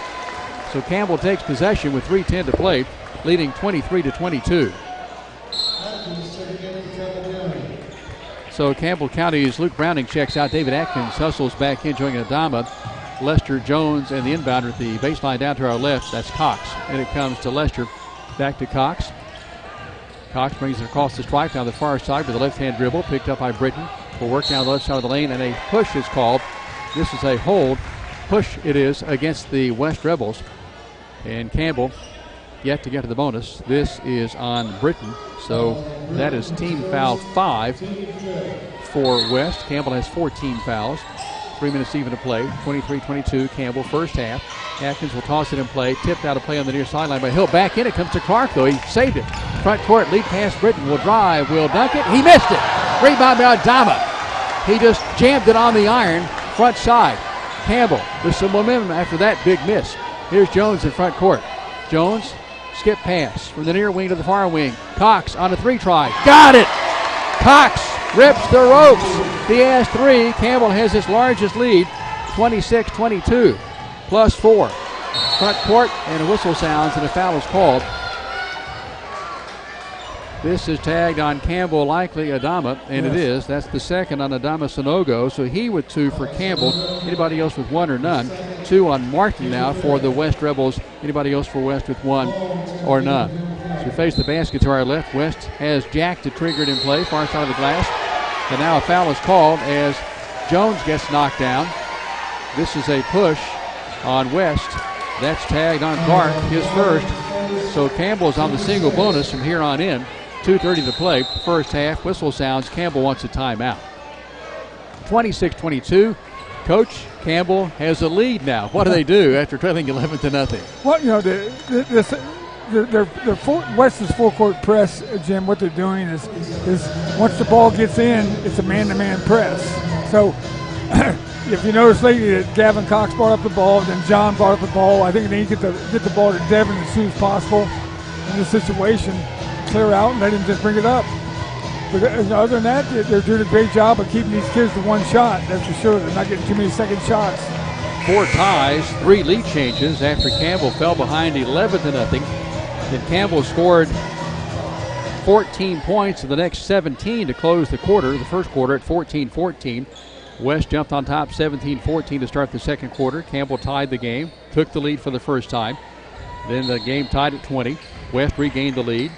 So Campbell takes possession with 3:10 to play, leading 23-22. So Campbell County's Luke Browning checks out. David Atkins hustles back in, joining Adama. Lester Jones and the inbounder at the baseline down to our left. That's Cox. And it comes to Lester. Back to Cox. Cox brings it across the stripe down the far side with a left-hand dribble. Picked up by Britton. Will work down the left side of the lane, and a push is called. This is a hold. Push it is against the West Rebels. And Campbell yet to get to the bonus. This is on Britton. So that is team foul 5 for West. Campbell has 14 fouls. 3 minutes even to play. 23-22. Campbell first half. Atkins will toss it in play. Tipped out of play on the near sideline by Hill. Back in. It comes to Clark, though. He saved it. Front court. Lead pass. Britton will drive. Will dunk it. He missed it. Rebound by Adama. He just jammed it on the iron. Front side. Campbell with some momentum after that big miss. Here's Jones in front court. Jones. Skip pass from the near wing to the far wing. Cox on a three try. Got it! Cox rips the ropes. He has 3. Campbell has his largest lead, 26-22, plus 4. Front court, and a whistle sounds, and a foul is called. This is tagged on Campbell, likely Adama, and it is. That's the second on Adama Sonogo. So he with 2 for Campbell. Anybody else with 1 or none? 2 on Martin now for the West Rebels. Anybody else for West with 1 or none? So we face the basket to our left. West has Jack to trigger it in play, far side of the glass. And now a foul is called as Jones gets knocked down. This is a push on West. That's tagged on Clark, his first. So Campbell's on the single bonus from here on in. 2:30 to play. First half. Whistle sounds. Campbell wants a timeout. 26-22. Coach Campbell has a lead now. What do they do after trailing 11-0? Well, you know, West's full court press, Jim. What they're doing is once the ball gets in, it's a man-to-man press. So if you notice lately that Gavin Cox brought up the ball, then John brought up the ball. I think they need to get the ball to Devin as soon as possible in this situation. Clear out and let him just bring it up. But other than that, they're doing a great job of keeping these kids to 1 shot. That's for sure. They're not getting too many second shots. 4 ties, 3 lead changes after Campbell fell behind 11-0. Then Campbell scored 14 points in the next 17 to close the quarter. The first quarter at 14-14. West jumped on top 17-14 to start the second quarter. Campbell tied the game, took the lead for the first time. Then the game tied at 20. West regained the lead.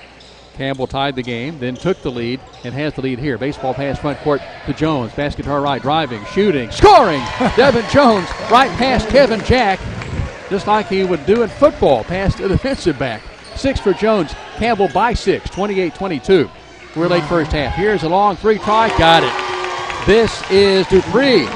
Campbell tied the game, then took the lead and has the lead here. Baseball pass front court to Jones. Basket to our right, driving, shooting, scoring! Devin Jones right past Kevin Jack, just like he would do in football, past the defensive back. 6 for Jones. Campbell by 6, 28-22. We're late first half. Here's a long three try. Got it. This is Dupree.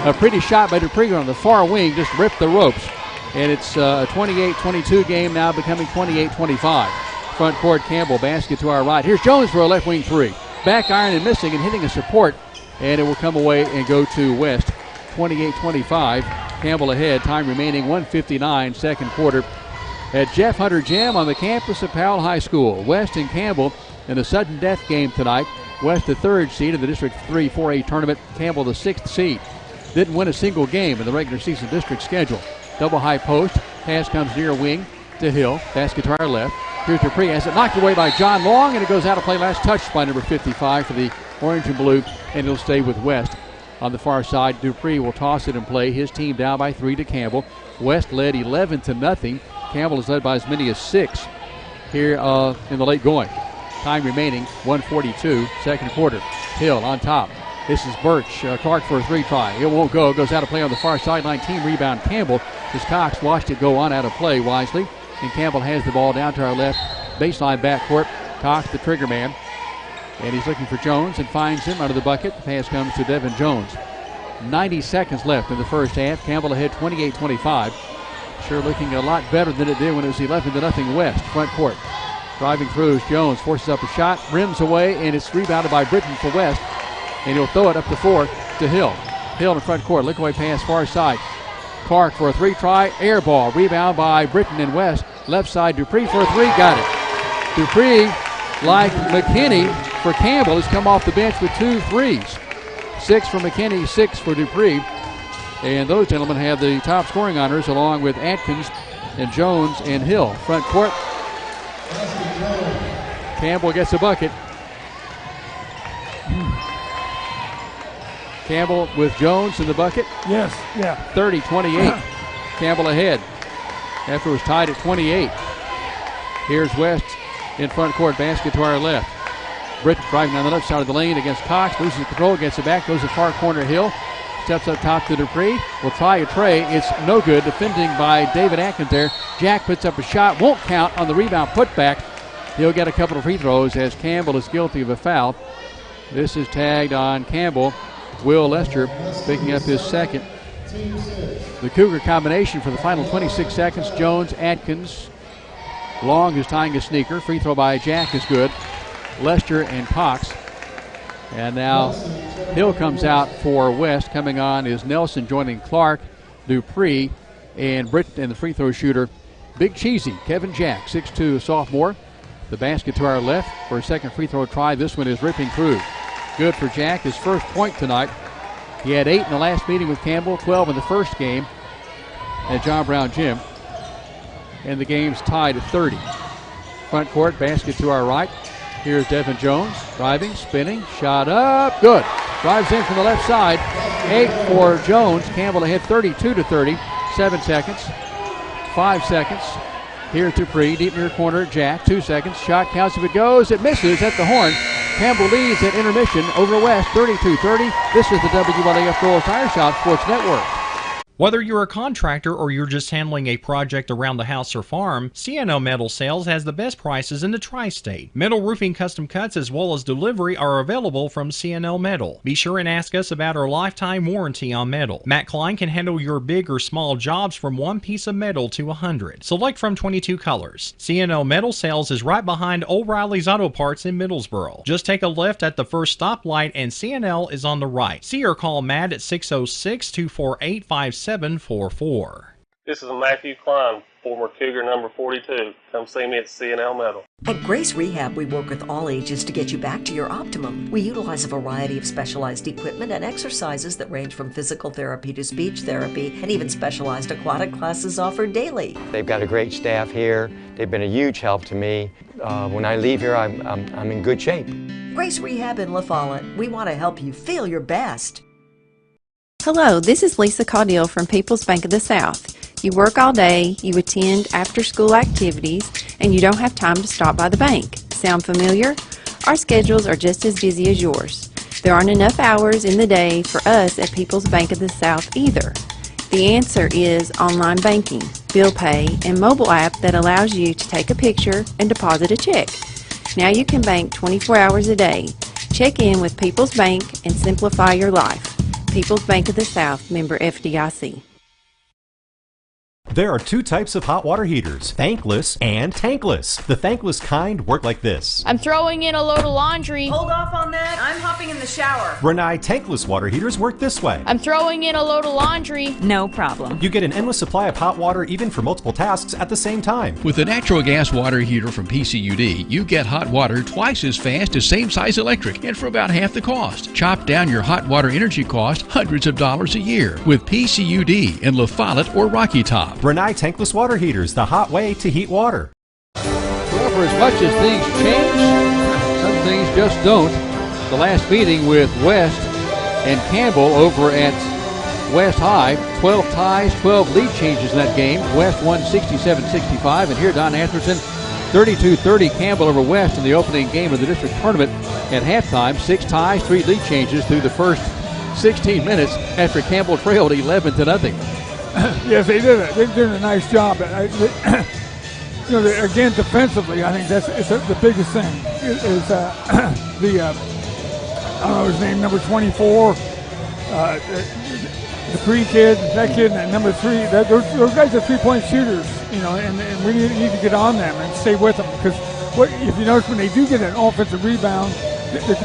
A pretty shot by Dupree on the far wing. Just ripped the ropes. And it's a 28-22 game now, becoming 28-25. Front court, Campbell, basket to our right. Here's Jones for a left wing three. Back iron and missing and hitting a support. And it will come away and go to West. 28-25. Campbell ahead. Time remaining 1:59, second quarter. At Jeff Hunter Gym on the campus of Powell High School. West and Campbell in a sudden death game tonight. West the 3rd seed in the District 3 4A tournament. Campbell the 6th seed. Didn't win a single game in the regular season district schedule. Double high post. Pass comes near wing to Hill. Basket to our left. Here's Dupree. Has it knocked away by John Long, and it goes out of play. Last touched by number 55 for the orange and blue, and it'll stay with West. On the far side, Dupree will toss it and play. His team down by 3 to Campbell. West led 11-0. Campbell is led by as many as 6 here in the late going. Time remaining, 1:42, second quarter. Hill on top. This is Birch. Clark for a three try. It won't go. Goes out of play on the far sideline. Team rebound Campbell. As Cox watched it go on out of play wisely. And Campbell has the ball down to our left baseline backcourt. Cox, the trigger man. And he's looking for Jones and finds him under the bucket. The pass comes to Devin Jones. 90 seconds left in the first half. Campbell ahead 28-25. Sure looking a lot better than it did when it was 11-0 West. Front court. Driving through is Jones. Forces up a shot. Rims away, and it's rebounded by Britton for West. And he'll throw it up the floor to Hill. Hill in front court. Look away pass far side. Clark for a three try. Air ball. Rebound by Britton and West. Left side. Dupree for a three. Got it. Dupree, like McKinney for Campbell, has come off the bench with 2 threes. 6 for McKinney, 6 for Dupree. And those gentlemen have the top scoring honors along with Atkins and Jones and Hill. Front court. Campbell gets a bucket. Campbell with Jones in the bucket. Yes, yeah. 30-28. Campbell ahead after it was tied at 28. Here's West in front court. Basket to our left. Britton driving down the left side of the lane against Cox. Loses control, gets it back, goes to far corner. Hill steps up top to Dupree. Will try a tray. It's no good. Defending by David Atkins there. Jack puts up a shot. Won't count on the rebound putback. He'll get a couple of free throws as Campbell is guilty of a foul. This is tagged on Campbell. Will Lester picking up his second. The Cougar combination for the final 26 seconds. Jones, Atkins. Long is tying a sneaker. Free throw by Jack is good. Lester and Cox. And now Hill comes out for West. Coming on is Nelson joining Clark, Dupree, and Britton, and the free throw shooter, Big Cheesy, Kevin Jack, 6'2", sophomore. The basket to our left for a second free throw try. This one is ripping through. Good for Jack, his first point tonight. He had 8 in the last meeting with Campbell, 12 in the first game at John Brown Gym. And the game's tied at 30. Front court, basket to our right. Here's Devin Jones, driving, spinning, shot up, good. Drives in from the left side. 8 for Jones. Campbell ahead 32-30. 7 seconds. 5 seconds. Here's Dupree, deep near corner. Jack, 2 seconds. Shot counts if it goes. It misses at the horn. Campbell leads at intermission over West, 32-30. This is the WLAF Girls Tire Shop Sports Network. Whether you're a contractor or you're just handling a project around the house or farm, CNO Metal Sales has the best prices in the tri-state. Metal roofing custom cuts as well as delivery are available from CNO Metal. Be sure and ask us about our lifetime warranty on metal. Matt Klein can handle your big or small jobs from 1 piece of metal to 100. Select from 22 colors. CNO Metal Sales is right behind O'Reilly's Auto Parts in Middlesboro. Just take a left at the first stoplight and CNL is on the right. See or call Matt at 606-248-5744. This is Matthew Klein, former Cougar number 42. Come see me at CNL Metal. At Grace Rehab, we work with all ages to get you back to your optimum. We utilize a variety of specialized equipment and exercises that range from physical therapy to speech therapy, and even specialized aquatic classes offered daily. They've got a great staff here. They've been a huge help to me. When I leave here, I'm in good shape. Grace Rehab in La Follette. We want to help you feel your best. Hello, this is Lisa Caudill from People's Bank of the South. You work all day, you attend after-school activities, and you don't have time to stop by the bank. Sound familiar? Our schedules are just as busy as yours. There aren't enough hours in the day for us at People's Bank of the South either. The answer is online banking, bill pay, and mobile app that allows you to take a picture and deposit a check. Now you can bank 24 hours a day. Check in with People's Bank and simplify your life. People's Bank of the South, member FDIC. There are two types of hot water heaters, thankless and tankless. The thankless kind work like this. I'm throwing in a load of laundry. Hold off on that. I'm hopping in the shower. Renai tankless water heaters work this way. I'm throwing in a load of laundry. No problem. You get an endless supply of hot water even for multiple tasks at the same time. With the natural gas water heater from PCUD, you get hot water twice as fast as same-size electric and for about half the cost. Chop down your hot water energy cost hundreds of dollars a year with PCUD in La Follette or Rocky Top. Renai tankless water heaters, the hot way to heat water. Well, for as much as things change, some things just don't. The last meeting with West and Campbell over at West High, 12 ties, 12 lead changes in that game. West won 67-65, and here Don Atherton, 32-30 Campbell over West in the opening game of the district tournament. At halftime, 6 ties, 3 lead changes through the first 16 minutes after Campbell trailed 11-0. Yes, they did it. They're doing a nice job. Again, defensively, I think it's the biggest thing. Is I don't know his name, number 24, the free kid, that kid, and number 3. Those guys are three-point shooters, and we need to get on them and stay with them because if you notice when they do get an offensive rebound,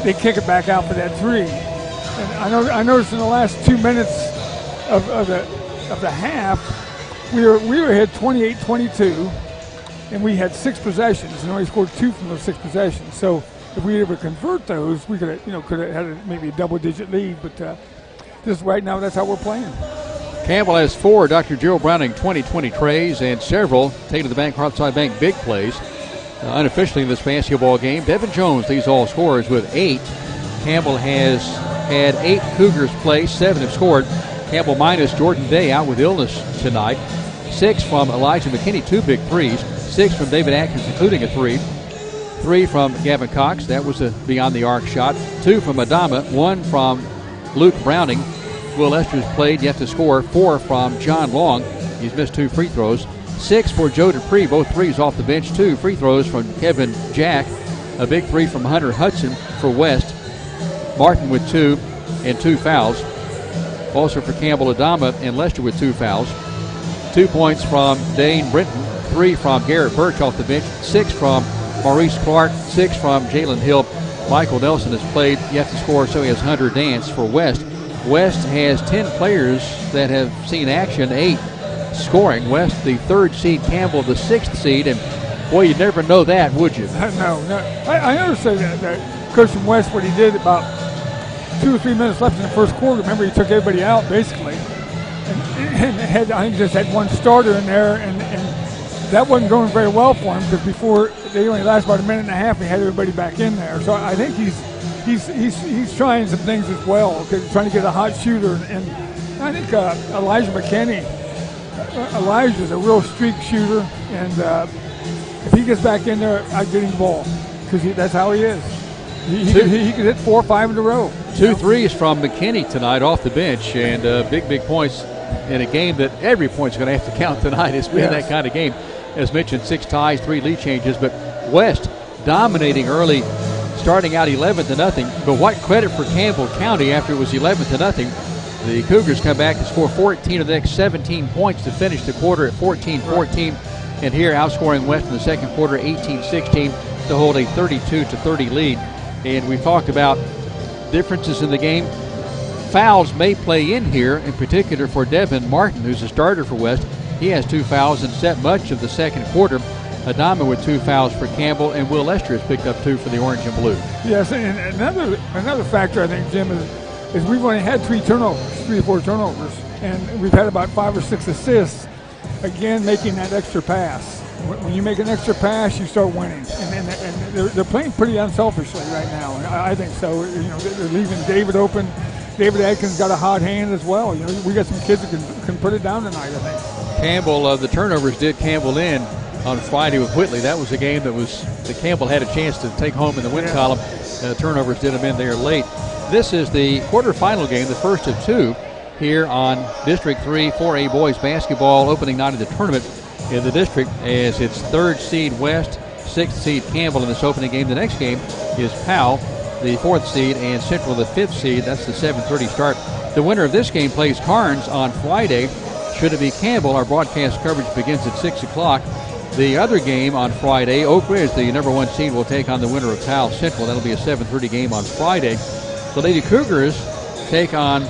they kick it back out for that 3. And I noticed in the last 2 minutes of the half, we were ahead 28-22, and we had 6 possessions, and only scored 2 from those 6 possessions. So if we ever convert those, we could have had maybe a double-digit lead. But just right now, that's how we're playing. Campbell has 4 Dr. Gerald Browning 2020 trays and several State of the Bank, Hartside Bank big plays. Unofficially in this basketball game, Devin Jones leads all scorers with 8. Campbell has had 8 Cougars play, 7 have scored. Campbell minus Jordan Day out with illness tonight. 6 from Elijah McKinney, 2 big threes. 6 from David Atkins, including a 3. 3 from Gavin Cox, that was a beyond the arc shot. 2 from Adama, 1 from Luke Browning. Will Esther's played, yet to score. 4 from John Long, he's missed 2 free throws. 6 for Joe Dupree, both threes off the bench. 2 free throws from Kevin Jack. A big 3 from Hunter Hudson for West. Martin with 2 and 2 fouls. Also for Campbell, Adama and Lester with 2 fouls. 2 points from Dane Brinton. 3 from Garrett Birch off the bench. 6 from Maurice Clark. 6 from Jalen Hill. Michael Nelson has played, yet to score, so he has Hunter Dance for West. West has 10 players that have seen action, 8 scoring. West, the 3rd seed, Campbell, the 6th seed, and boy, you'd never know that, would you? No. I noticed that Coach from West, what he did about 2 or 3 minutes left in the first quarter. Remember, he took everybody out basically, and I think just had 1 starter in there, and that wasn't going very well for him because before they only last about a minute and a half, he had everybody back in there. So I think he's trying some things as well, trying to get a hot shooter, and I think Elijah McKinney. Elijah's a real streak shooter, and if he gets back in there, I'd get him the ball because that's how he is. He could hit 4 or 5 in a row. 2 threes from McKinney tonight off the bench, and big points in a game that every point's going to have to count tonight. It's been that kind of game. As mentioned, 6 ties, 3 lead changes, but West dominating early, starting out 11-0. But what credit for Campbell County after it was 11-0. The Cougars come back and score 14 of the next 17 points to finish the quarter at 14-14. And here outscoring West in the second quarter 18-16 to hold a 32-30 lead. And we've talked about differences in the game. Fouls may play in here, in particular for Devin Martin, who's a starter for West. He has 2 fouls and set much of the second quarter. Adama with 2 fouls for Campbell, and Will Lester has picked up 2 for the Orange and Blue. Yes, and another factor I think, Jim, is we've only had 3 or 4 turnovers, and we've had about 5 or 6 assists. Again, making that extra pass. When you make an extra pass, you start winning, and they're playing pretty unselfishly right now. And I think so. They're leaving David open. David Atkins got a hot hand as well. We got some kids that can put it down tonight, I think. Campbell, the turnovers did Campbell in on Friday with Whitley. That was a game that Campbell had a chance to take home in the win column. Turnovers did them in there late. This is the quarterfinal game, the first of two here on District 3 4A boys basketball opening night of the tournament in the district, as it's 3rd seed West, 6th seed Campbell in this opening game. The next game is Powell, the 4th seed, and Central, the 5th seed. That's the 7:30 start. The winner of this game plays Carnes on Friday. Should it be Campbell, our broadcast coverage begins at 6 o'clock. The other game on Friday, Oak Ridge, the number 1 seed, will take on the winner of Powell Central. That'll be a 7:30 game on Friday. The Lady Cougars take on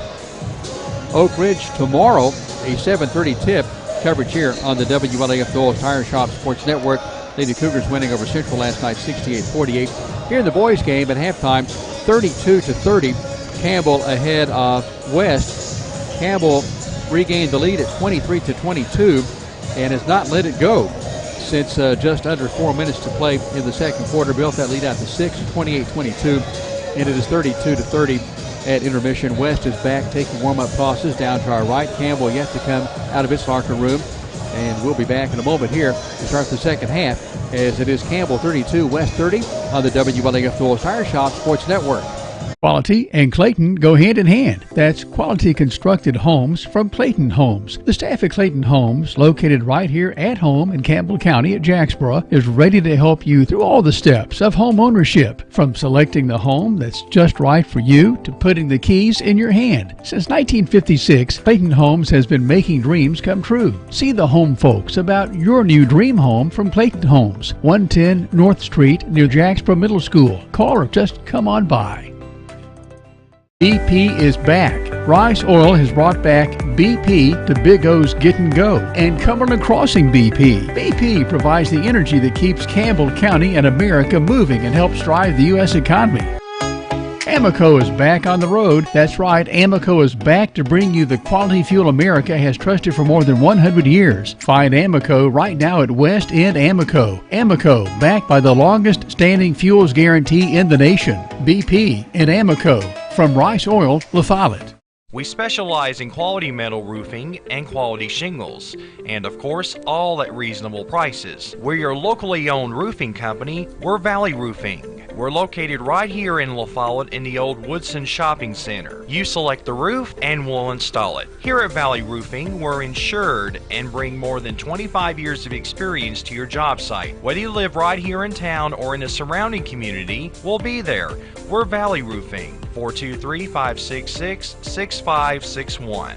Oak Ridge tomorrow, a 7:30 tip. Coverage here on the WLAF Doyle's Tire Shop Sports Network. Lady Cougars winning over Central last night, 68-48. Here in the boys' game at halftime, 32-30. Campbell ahead of West. Campbell regained the lead at 23-22 and has not let it go since just under 4 minutes to play in the second quarter. Built that lead out to 6, 28-22, and it is 32-30 at intermission. West is back taking warm-up tosses down to our right. Campbell yet to come out of its locker room, and we'll be back in a moment here to start the second half, as it is Campbell 32, West 30 on the WLAF Doyle's Tire Shop Sports Network. Quality and Clayton go hand in hand. That's quality constructed homes from Clayton Homes. The staff at Clayton Homes, located right here at home in Campbell County at Jacksboro, is ready to help you through all the steps of home ownership, from selecting the home that's just right for you to putting the keys in your hand. Since 1956, Clayton Homes has been making dreams come true. See the home folks about your new dream home from Clayton Homes, 110 North Street near Jacksboro Middle School. Call or just come on by. BP is back. Rice Oil has brought back BP to Big O's Get and Go and Cumberland Crossing BP. BP provides the energy that keeps Campbell County and America moving and helps drive the U.S. economy. Amoco is back on the road. That's right, Amoco is back to bring you the quality fuel America has trusted for more than 100 years. Find Amoco right now at West End Amoco. Amoco, backed by the longest standing fuels guarantee in the nation. BP and Amoco. From Rice Oil, La Follette. We specialize in quality metal roofing and quality shingles, and of course, all at reasonable prices. We're your locally owned roofing company. We're Valley Roofing. We're located right here in La Follette in the old Woodson Shopping Center. You select the roof and we'll install it. Here at Valley Roofing, we're insured and bring more than 25 years of experience to your job site. Whether you live right here in town or in the surrounding community, we'll be there. We're Valley Roofing, 423-566-6561.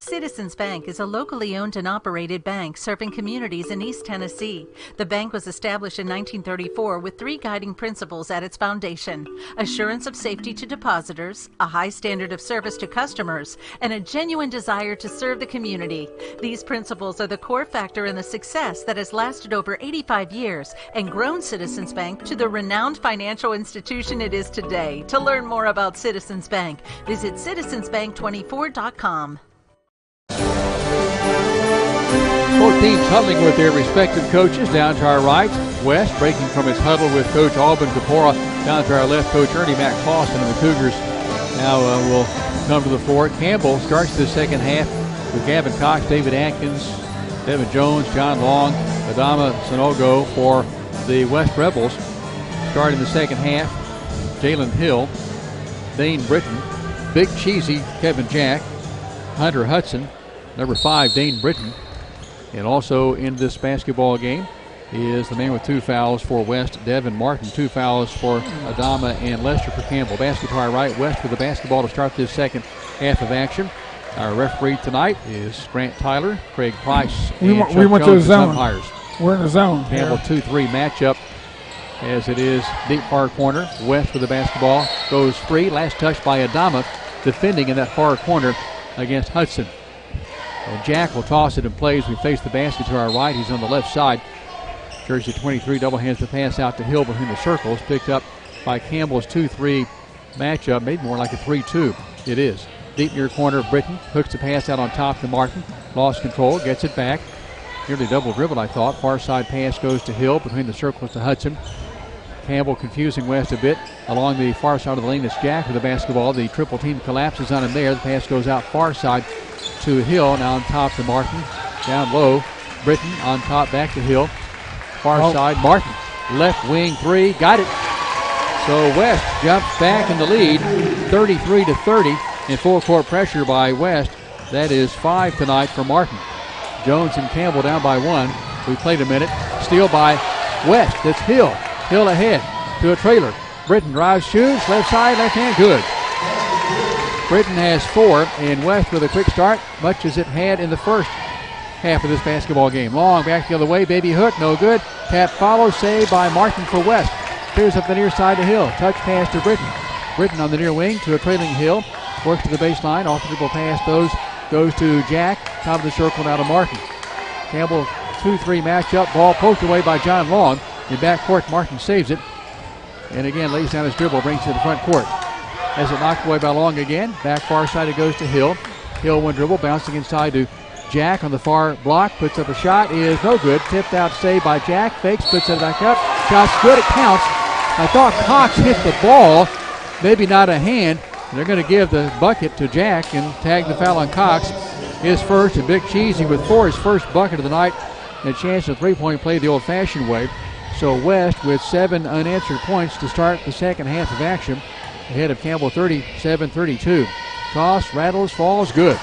Citizens Bank is a locally owned and operated bank serving communities in East Tennessee. The bank was established in 1934 with 3 guiding principles at its foundation: assurance of safety to depositors, a high standard of service to customers, and a genuine desire to serve the community. These principles are the core factor in the success that has lasted over 85 years and grown Citizens Bank to the renowned financial institution it is today. To learn more about Citizens Bank, visit citizensbank24.com. Both teams huddling with their respective coaches. Down to our right, West breaking from its huddle with Coach Alban Kapora. Down to our left, Coach Ernie Mac Clausen, and the Cougars now will come to the fore. Campbell starts the second half with Gavin Cox, David Atkins, Devin Jones, John Long, Adama Sanogo for the West Rebels. Starting the second half, Jalen Hill, Dane Britton, Big Cheesy Kevin Jack, Hunter Hudson, number 5 Dane Britton. And also in this basketball game is the man with 2 fouls for West, Devin Martin. 2 fouls for Adama and Lester for Campbell. Basket to our right, West with the basketball to start this second half of action. Our referee tonight is Grant Tyler, Craig Price, we went to the zone. Umpires. We're in the zone. Campbell 2-3 matchup as it is deep far corner. West with the basketball goes free. Last touch by Adama, defending in that far corner against Hudson. And Jack will toss it and plays. We face the basket to our right. He's on the left side. Jersey 23 double hands the pass out to Hill between the circles. Picked up by Campbell's 2-3 matchup. Maybe more like a 3-2. It is. Deep near corner, Britton hooks the pass out on top to Martin. Lost control, gets it back. Nearly double dribbled, I thought. Far side pass goes to Hill between the circles to Hudson. Campbell confusing West a bit. Along the far side of the lane, it's Jack with the basketball. The triple team collapses on him there. The pass goes out far side to Hill. Now on top to Martin. Down low, Britton on top, back to Hill. Far side, Martin. Left wing three, got it. So West jumps back in the lead, 33-30, in full court pressure by West. That is 5 tonight for Martin. Jones and Campbell down by 1. We played a minute. Steal by West. That's Hill. Hill ahead to a trailer. Britton drives, shoots, left side, left hand, good. Britton has 4, and West with a quick start, much as it had in the first half of this basketball game. Long back the other way, baby hook, no good. Tap follows, saved by Martin for West. Clears up the near side to Hill. Touch pass to Britton. Britton on the near wing to a trailing Hill. Works to the baseline. Off the dribble pass goes to Jack. Top of the circle now to Martin. Campbell 2-3 matchup. Ball poked away by John Long. In backcourt, Martin saves it. And again lays down his dribble, brings it to the front court. Has it knocked away by Long again. Back far side it goes to Hill. Hill one dribble, bouncing inside to Jack on the far block. Puts up a shot, is no good. Tipped out, saved by Jack. Fakes, puts it back up. Shot's good, it counts. I thought Cox hit the ball. Maybe not a hand. They're going to give the bucket to Jack and tag the foul on Cox. His first, and Big Cheesy with 4, his first bucket of the night. And a chance of three-point play the old-fashioned way. So West with 7 unanswered points to start the second half of action. Ahead of Campbell 37-32. Toss, rattles, falls, good.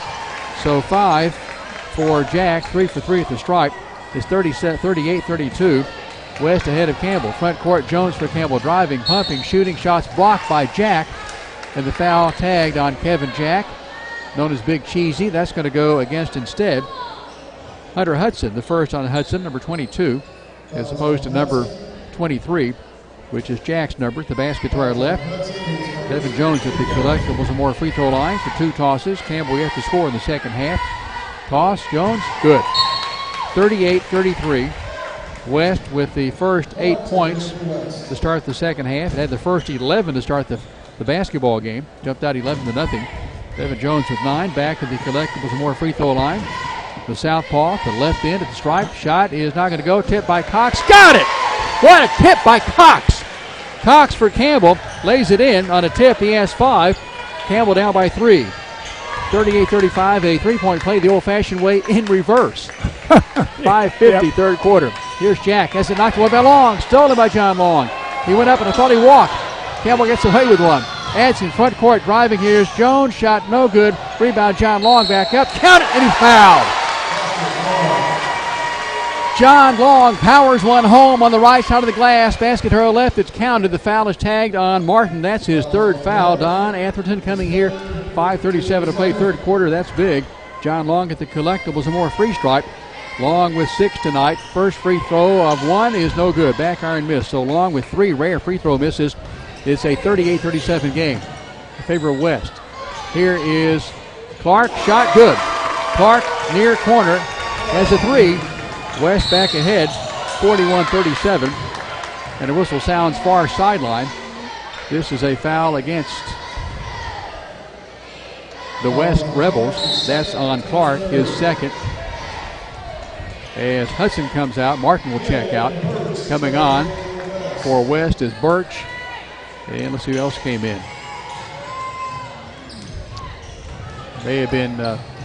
So 5 for Jack, 3 for 3 at the stripe. It's 38-32. West ahead of Campbell. Front court, Jones for Campbell. Driving, pumping, shooting. Shots blocked by Jack. And the foul tagged on Kevin Jack, known as Big Cheesy. That's going to go against instead Hunter Hudson. The first on Hudson, number 22, as opposed to number 23, which is Jack's number. The basket to our left. Devin Jones at the collectibles and more free throw line for 2 tosses. Campbell yet to score in the second half. Toss, Jones, good. 38-33. West with the first 8 points to start the second half. It had the first 11 to start the basketball game. Jumped out 11-0. Devin Jones with 9. Back to the collectibles and more free throw line. The southpaw to the left end at the stripe. Shot is not going to go. Tipped by Cox. Got it! What a tip by Cox! Cox for Campbell. Lays it in on a tip. He has 5. Campbell down by 3. 38-35. A three-point play the old-fashioned way in reverse. 5:50 third quarter. Here's Jack. Has it knocked away by Long. Stolen by John Long. He went up and I thought he walked. Campbell gets away with one. Adds in front court. Driving. Here's Jones. Shot no good. Rebound John Long back up. Count it, and he fouled. John Long powers one home on the right side of the glass. Basket to her left. It's counted. The foul is tagged on Martin. That's his third foul. Don Atherton coming here. 5:37 to play third quarter. That's big. John Long at the collectibles and more free stripe. Long with 6 tonight. First free throw of 1 is no good. Back iron miss. So Long with 3 rare free throw misses. It's a 38-37 game in favor of West. Here is Clark. Shot good. Clark near corner has a 3. West back ahead, 41-37. And a whistle sounds far sideline. This is a foul against the West Rebels. That's on Clark, his second. As Hudson comes out, Martin will check out. Coming on for West is Birch. And let's see who else came in. May have been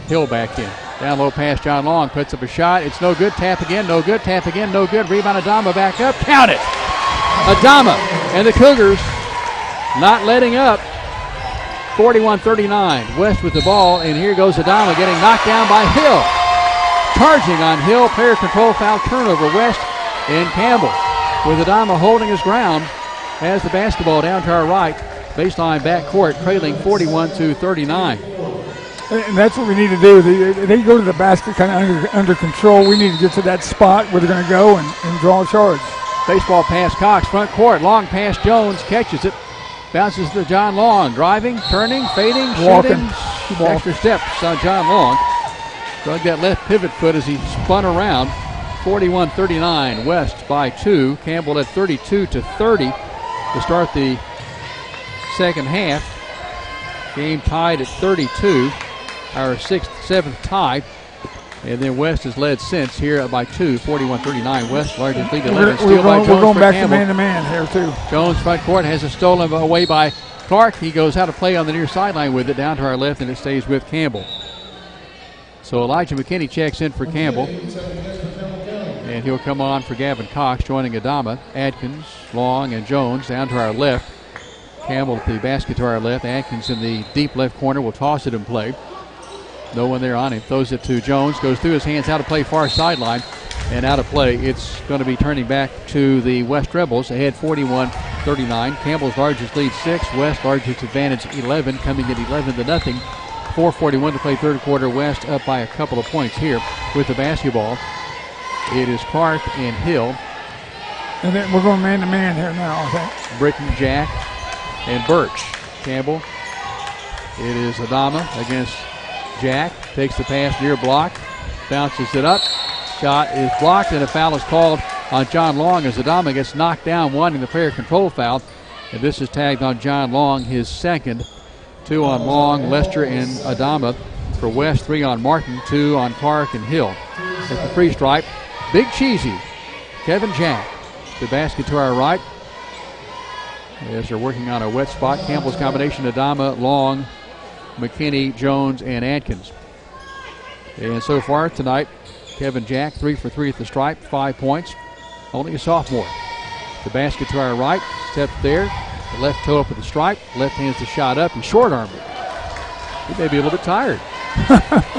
Hill back in. Down low pass, John Long puts up a shot. It's no good. Tap again, no good. Tap again, no good. Rebound Adama back up. Count it! Adama and the Cougars not letting up. 41-39. West with the ball, and here goes Adama getting knocked down by Hill. Charging on Hill. Player control foul, turnover. West and Campbell with Adama holding his ground. Has the basketball down to our right. Baseline backcourt trailing 41-39. And that's what we need to do. They go to the basket kind of under control. We need to get to that spot where they're going to go and draw a charge. Baseball pass, Cox, front court. Long pass, Jones catches it. Bounces to John Long. Driving, turning, fading, walking. Shooting. Extra steps on John Long. Drug that left pivot foot as he spun around. 41-39. West by 2. Campbell at 32-30 to start the second half. Game tied at 32. Our 6th, 7th tie. And then West has led since here by 2, 41-39. West largest lead 11. Steal by Jones. We're going back Campbell. to man-to-man here too. Jones front court has it stolen away by Clark. He goes out of play on the near sideline with it down to our left, and it stays with Campbell. So Elijah McKinney checks in for Campbell. And he'll come on for Gavin Cox, joining Adama. Adkins, Long, and Jones down to our left. Campbell at the basket to our left. Adkins in the deep left corner will toss it in play. No one there on him. Throws it to Jones. Goes through his hands out of play, far sideline. And out of play. It's going to be turning back to the West Rebels. Ahead 41-39. Campbell's largest lead 6. West largest advantage 11. Coming at 11-0. 4:41 to play third quarter. West up by a couple of points here with the basketball. It is Clark and Hill. And then we're going man-to-man here now, I think. Britton, Jack, and Birch. Campbell. It is Adama against Jack. Takes the pass near block. Bounces it up. Shot is blocked, and a foul is called on John Long as Adama gets knocked down, wanting the player control foul. And this is tagged on John Long, his second. 2 on Long, Lester, and Adama. For West, 3 on Martin, 2 on Clark and Hill. At the free stripe, Big Cheesy, Kevin Jack. The basket to our right. As they're working on a wet spot, Campbell's combination, Adama, Long, McKinney, Jones, and Adkins. And so far tonight, Kevin Jack, 3 for 3 at the stripe, 5 points. Only a sophomore. The basket to our right, step there. The left toe up at the stripe. Left hand's the shot up. He's short-armed it. He may be a little bit tired.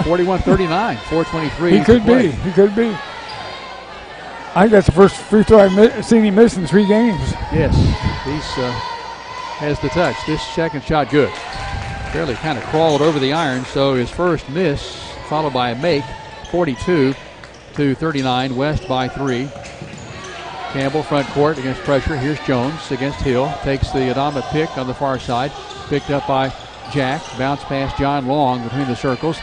41-39, 4:23. He could be. He could be. I think that's the first free throw I've seen him miss in 3 games. Yes, he's has the touch. This second shot good. Barely kind of crawled over the iron, so his first miss, followed by a make. 42-39, West by 3. Campbell front court against pressure. Here's Jones against Hill. Takes the Adama pick on the far side. Picked up by Jack. Bounce past John Long between the circles.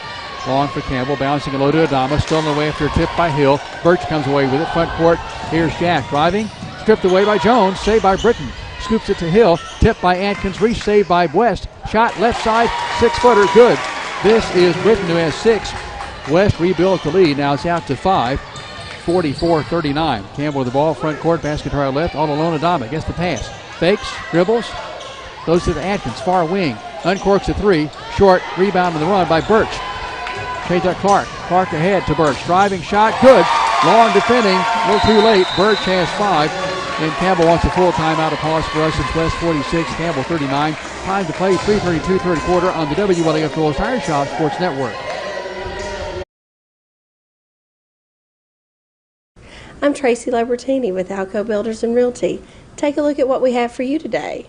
Long for Campbell. Bouncing low to Adama. Stolen away after a tip by Hill. Birch comes away with it. Front court. Here's Jack driving. Stripped away by Jones. Saved by Britton. Scoops it to Hill. Tipped by Atkins. Re-saved by West. Shot left side. 6-footer. Good. This is Britton who has 6. West rebuilt the lead. Now it's out to 5. 44-39. Campbell with the ball. Front court. Basket to our left. All alone Adama. Gets the pass. Fakes. Dribbles. Goes to the Atkins. Far wing. Uncorks a 3. Short. Rebound on the run by Birch. Change that Clark. Clark ahead to Birch. Driving shot. Good. Long defending. A little too late. Birch has 5. And Campbell wants a full timeout. A pause for us. It's West 46. Campbell 39. Time to play. 3:32 third quarter on the WLAF Girls Tire Shop Sports Network. I'm Tracy Labertini with Alco Builders and Realty. Take a look at what we have for you today.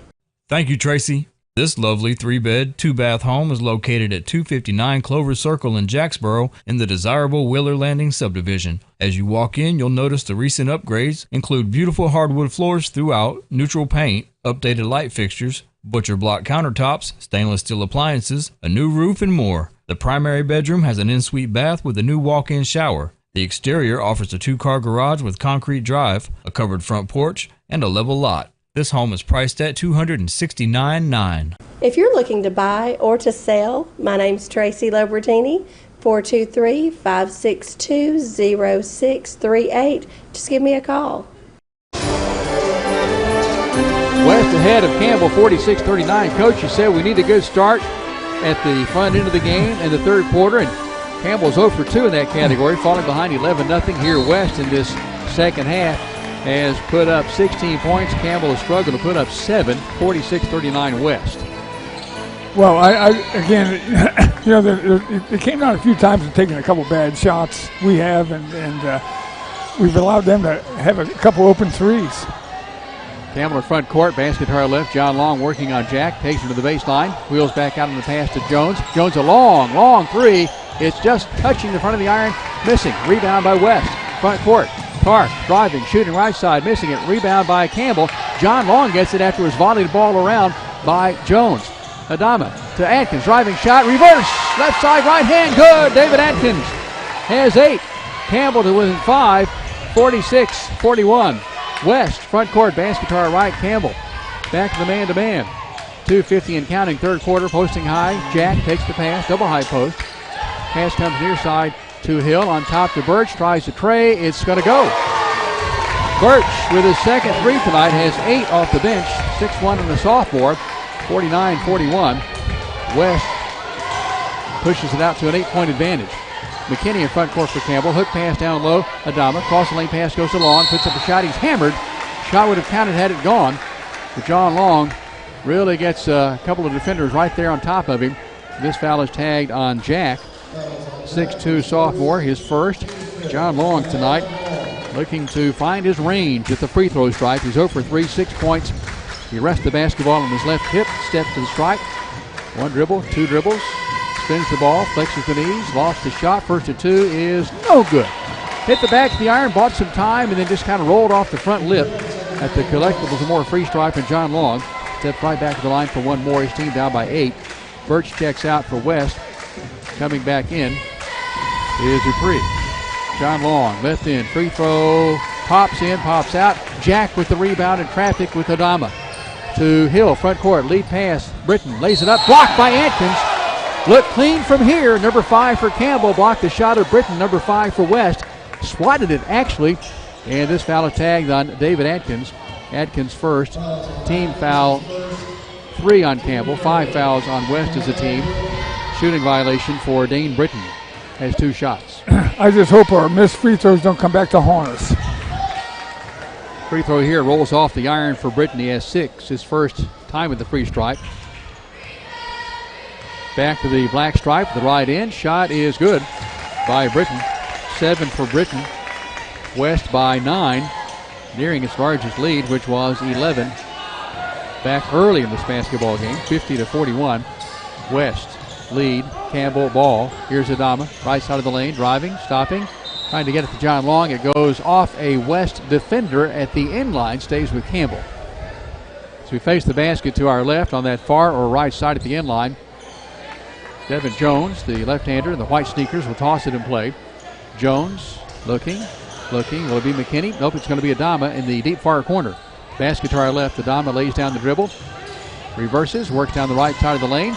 Thank you, Tracy. This lovely 3-bed, 2-bath home is located at 259 Clover Circle in Jacksboro in the desirable Wheeler Landing subdivision. As you walk in, you'll notice the recent upgrades include beautiful hardwood floors throughout, neutral paint, updated light fixtures, butcher block countertops, stainless steel appliances, a new roof, and more. The primary bedroom has an en-suite bath with a new walk-in shower. The exterior offers a 2-car garage with concrete drive, a covered front porch, and a level lot. This home is priced at $269,900. If you're looking to buy or to sell, my name's Tracy Labertini, 423-562-0638. Just give me a call. West ahead of Campbell, 46-39. Coach, you said we need a good start at the front end of the game in the third quarter, and Campbell's 0 for 2 in that category, falling behind 11-0 here. West in this second half has put up 16 points. Campbell has struggled to put up 7, 46-39 West. Well, again, you know, they came down a few times and taken a couple bad shots. We have, and we've allowed them to have a couple open threes. Campbell in front court, basket to our left. John Long working on Jack, takes him to the baseline, wheels back out on the pass to Jones. Jones a long 3. It's just touching the front of the iron, missing. Rebound by West. Front court. Clark driving, shooting right side, missing it. Rebound by Campbell. John Long gets it after his volleyed ball around by Jones. Adama to Atkins, driving shot, reverse. Left side, right hand, good. David Atkins has 8. Campbell to within 5, 46-41. West, front court, basket to our right. Campbell back to the man-to-man. 2:50 and counting, third quarter, posting high. Jack takes the pass, double high post. Pass comes near side to Hill, on top to Birch, tries to tray, it's going to go. Birch with his second 3 tonight has 8 off the bench, 6-1 in the sophomore, 49-41. West pushes it out to an 8-point advantage. McKinney in front court for Campbell. Hook pass down low. Adama. Cross the lane pass goes to Long. Puts up a shot. He's hammered. Shot would have counted had it gone. But John Long really gets a couple of defenders right there on top of him. This foul is tagged on Jack. 6'2 sophomore, his first. John Long tonight looking to find his range at the free throw stripe. He's 0 for 3, 6 points. He rests the basketball on his left hip, steps to the stripe. One dribble, two dribbles, spins the ball, flexes the knees, lost the shot. First to two is no good. Hit the back of the iron, bought some time, and then just kind of rolled off the front lip at the Collectibles. A more free stripe, and John Long steps right back to the line for one more. His team down by 8. Birch checks out for West. Coming back in is Dupree. John Long, left in, free throw, pops in, pops out. Jack with the rebound in traffic with Adama. To Hill, front court, lead pass. Britton lays it up, blocked by Atkins. Look clean from here. Number 5 for Campbell, blocked the shot of Britton. Number 5 for West, swatted it actually. And this foul is tagged on David Atkins. Atkins first. Team foul 3 on Campbell, 5 fouls on West as a team. Shooting violation for Dane Britton. Has 2 shots. I just hope our missed free throws don't come back to haunt us. Free throw here rolls off the iron for Britton. He has 6, his first time at the free stripe. Back to the black stripe, the right end. Shot is good by Britton. 7 for Britton. West by 9, nearing its largest lead, which was 11 back early in this basketball game, 50-41. West lead, Campbell ball. Here's Adama, right side of the lane, driving, stopping, trying to get it to John Long. It goes off a West defender at the end line, stays with Campbell. So we face the basket to our left on that far or right side at the end line. Devin Jones, the left-hander in the white sneakers, will toss it in play. Jones looking. Will it be McKinney? Nope, it's going to be Adama in the deep far corner. Basket to our left. Adama lays down the dribble. Reverses, works down the right side of the lane.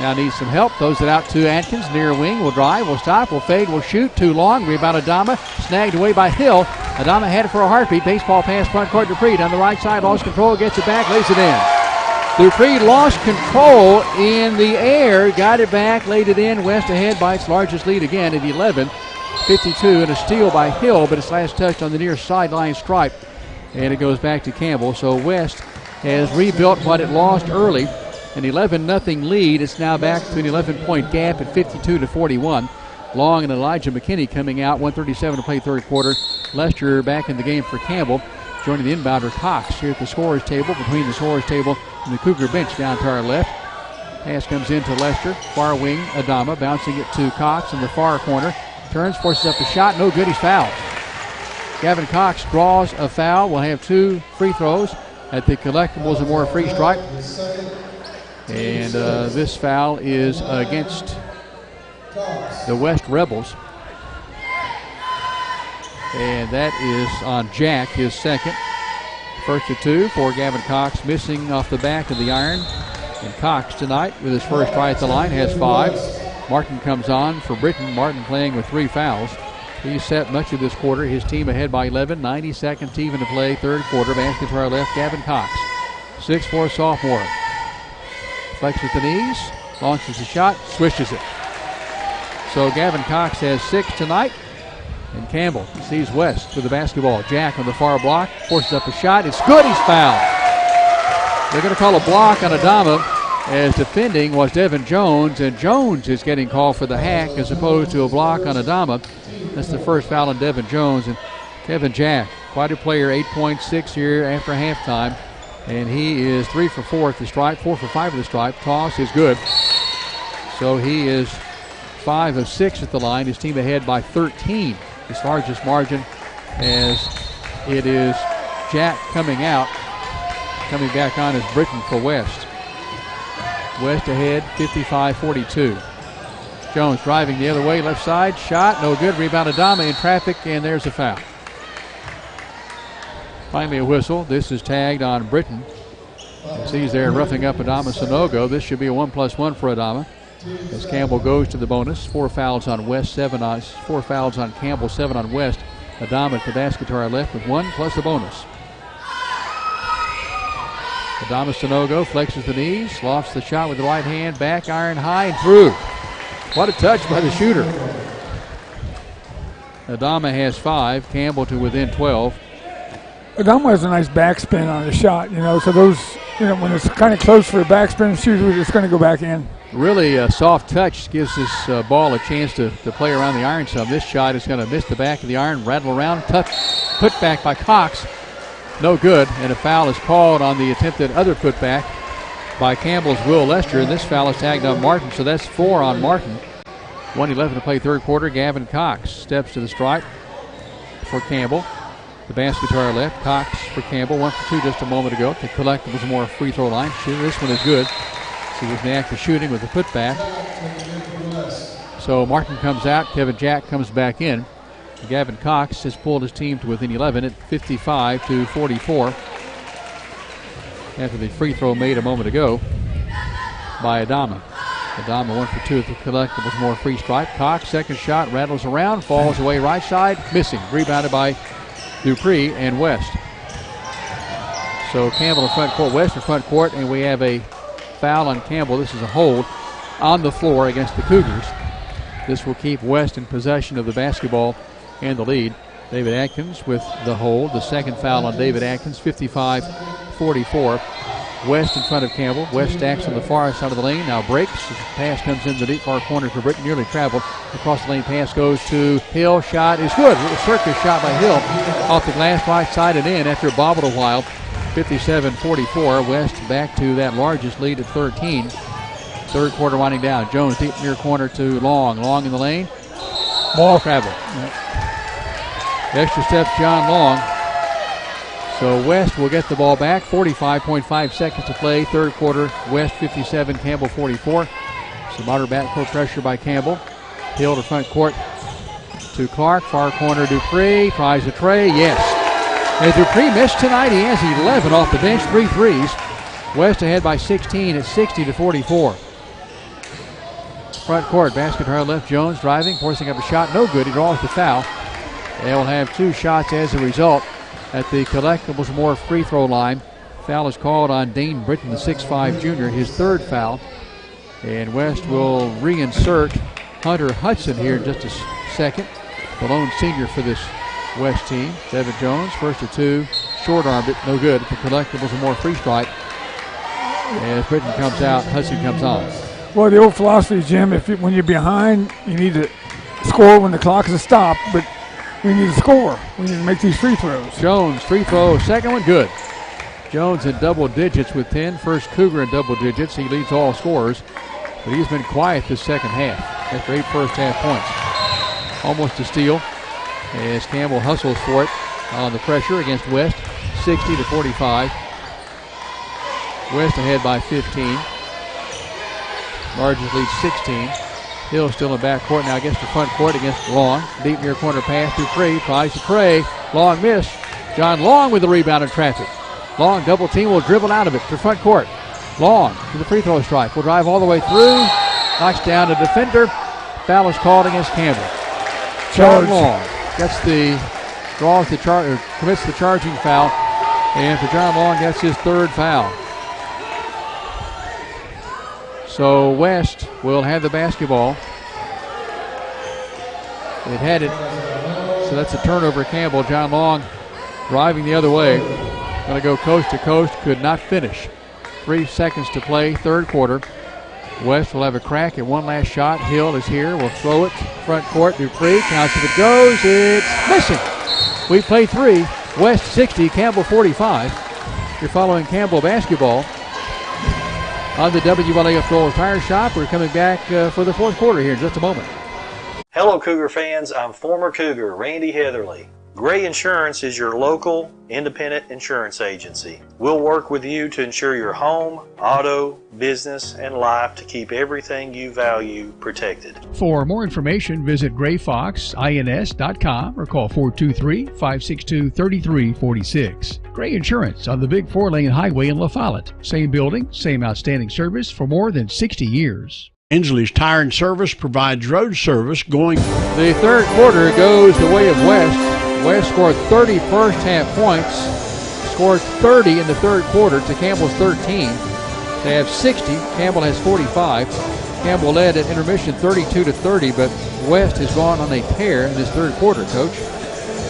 Now needs some help. Throws it out to Atkins. Near wing. Will drive. Will stop. Will fade. Will shoot. Too long. Rebound Adama. Snagged away by Hill. Adama had it for a heartbeat. Baseball pass front court. Dupree down the right side. Lost control. Gets it back. Lays it in. Dupree lost control in the air. Got it back. Laid it in. West ahead by its largest lead again at 11. 52 and a steal by Hill, but its last touch on the near sideline stripe. And it goes back to Campbell. So West has rebuilt what it lost early. An 11-0 lead. It's now back to an 11-point gap at 52-41. Long and Elijah McKinney coming out. 1:37 to play third quarter. Lester back in the game for Campbell. Joining the inbounder Cox here at the scorer's table, between the scorer's table and the Cougar bench down to our left. Pass comes into Lester. Far wing, Adama bouncing it to Cox in the far corner. Turns, forces up the shot. No good. He's fouled. Gavin Cox draws a foul. We'll have 2 free throws at the Collectibles and more free stripe. And this foul is against the West Rebels. And that is on Jack, his second. First to 2 for Gavin Cox, missing off the back of the iron. And Cox tonight with his first try at the line has 5. Martin comes on for Britton. Martin playing with 3 fouls. He's set much of this quarter. His team ahead by 11. 90 seconds even to play third quarter. Basket to our left, Gavin Cox. 6'4 sophomore. Flexes the knees, launches the shot, swishes it. So Gavin Cox has 6 tonight. And Campbell sees West with the basketball. Jack on the far block, forces up a shot. It's good, he's fouled. They're going to call a block on Adama, as defending was Devin Jones, and Jones is getting called for the hack as opposed to a block on Adama. That's the first foul on Devin Jones. And Kevin Jack, quite a player, 8.6 here after halftime. And he is 3 for 4 at the stripe, 4 for 5 at the stripe. Toss is good. So he is 5 of 6 at the line. His team ahead by 13. His largest margin, as it is Jack coming out. Coming back on is Britton for West. West ahead, 55-42. Jones driving the other way, left side, shot, no good. Rebound Adama in traffic, and there's a foul. Finally a whistle. This is tagged on Britton. As he's there roughing up Adama Sanogo. This should be a 1+1 for Adama. As Campbell goes to the bonus. 4 fouls on West, 4 fouls on Campbell, 7 on West. Adama at the basket to our left with 1 plus a bonus. Adama Sanogo flexes the knees, lofts the shot with the right hand, back iron high and through. What a touch by the shooter. Adama has 5. Campbell to within 12. Adama has a nice backspin on his shot, so those, when it's kind of close for a backspin shoot, it's going to go back in. Really a soft touch gives this ball a chance to play around the iron some. This shot is going to miss the back of the iron, rattle around, put back by Cox. No good, and a foul is called on the attempted other putback by Campbell's Will Lester, and this foul is tagged on Martin, so that's 4 on Martin. 1:11 to play third quarter. Gavin Cox steps to the stripe for Campbell. The basket to our left. Cox for Campbell. 1 for 2 just a moment ago. The collectibles more free throw line. This one is good. He was in the act of shooting with the putback. So Martin comes out. Kevin Jack comes back in. Gavin Cox has pulled his team to within 11 at 55-44 after the free throw made a moment ago by Adama. Adama 1 for 2 at the collectibles more free stripe. Cox, second shot, rattles around, falls away right side, missing. Rebounded by Dupree and West. So Campbell in front court, West in front court, and we have a foul on Campbell. This is a hold on the floor against the Cougars. This will keep West in possession of the basketball and the lead. David Atkins with the hold. The second foul on David Atkins, 55-44. West in front of Campbell. West stacks on the far side of the lane. Now breaks. The pass comes in the deep far corner for Britton. Nearly traveled. Across the lane pass goes to Hill. Shot is good. A little circus shot by Hill. Off the glass right side and in after it bobbled a while. 57-44. West back to that largest lead at 13. Third quarter winding down. Jones deep near corner to Long. Long in the lane. Ball travel. Extra steps John Long. So West will get the ball back. 45.5 seconds to play. Third quarter. West 57, Campbell 44. Some outer backcourt pressure by Campbell. Hill to front court to Clark. Far corner Dupree. Tries a tray. Yes. As Dupree missed tonight, he has 11 off the bench. 3 threes. West ahead by 16 at 60-44. Front court. Basket to our left. Jones driving. Forcing up a shot. No good. He draws the foul. They will have 2 shots as a result at the collectibles more free throw line. Foul is called on Dane Britton, the 6'5 junior, his third foul. And West will reinsert Hunter Hudson here in just a second. The lone senior for this West team. Devin Jones, first of 2, short-armed it, no good. The collectibles more free strike. As Britton comes out, Hudson comes on. Well, the old philosophy, Jim, when you're behind, you need to score when the clock is stopped, but we need to score. We need to make these free throws. Jones, free throw, second one, good. Jones in double digits with 10. First Cougar in double digits. He leads all scorers, but he's been quiet this second half after 8 first half points. Almost a steal as Campbell hustles for it on the pressure against West, 60-45. West ahead by 15. Largest lead 16. Hill still in backcourt now against the front court against Long. Deep near corner pass to Dupree. Tries to tray. Long miss. John Long with the rebound in traffic. Long double team will dribble out of it to front court. Long to the free throw strike. Will drive all the way through. Knocks down a defender. Foul is called against Campbell. John Long gets commits the charging foul. And for John Long, gets his third foul. So West will have the basketball. It had it. So that's a turnover. Campbell. John Long driving the other way. Going to go coast to coast. Could not finish. 3 seconds to play. Third quarter. West will have a crack at one last shot. Hill is here. Will throw it. Front court. Dupree. Counts if it goes. It's missing. We play 3. West 60. Campbell 45. You're following Campbell basketball on the WLAF Rolls Tire Shop. We're coming back for the fourth quarter here in just a moment. Hello Cougar fans, I'm former Cougar Randy Heatherly. Gray Insurance is your local independent insurance agency. We'll work with you to insure your home, auto, business, and life to keep everything you value protected. For more information, visit grayfoxins.com or call 423-562-3346. Gray Insurance on the Big 4-lane highway in La Follette. Same building, same outstanding service for more than 60 years. Inslee's Tire and Service provides road service going. The third quarter goes the way of West. West scored 30 first half points, scored 30 in the third quarter to Campbell's 13. They have 60. Campbell has 45. Campbell led at intermission 32-30, but West has gone on a tear in this third quarter, Coach.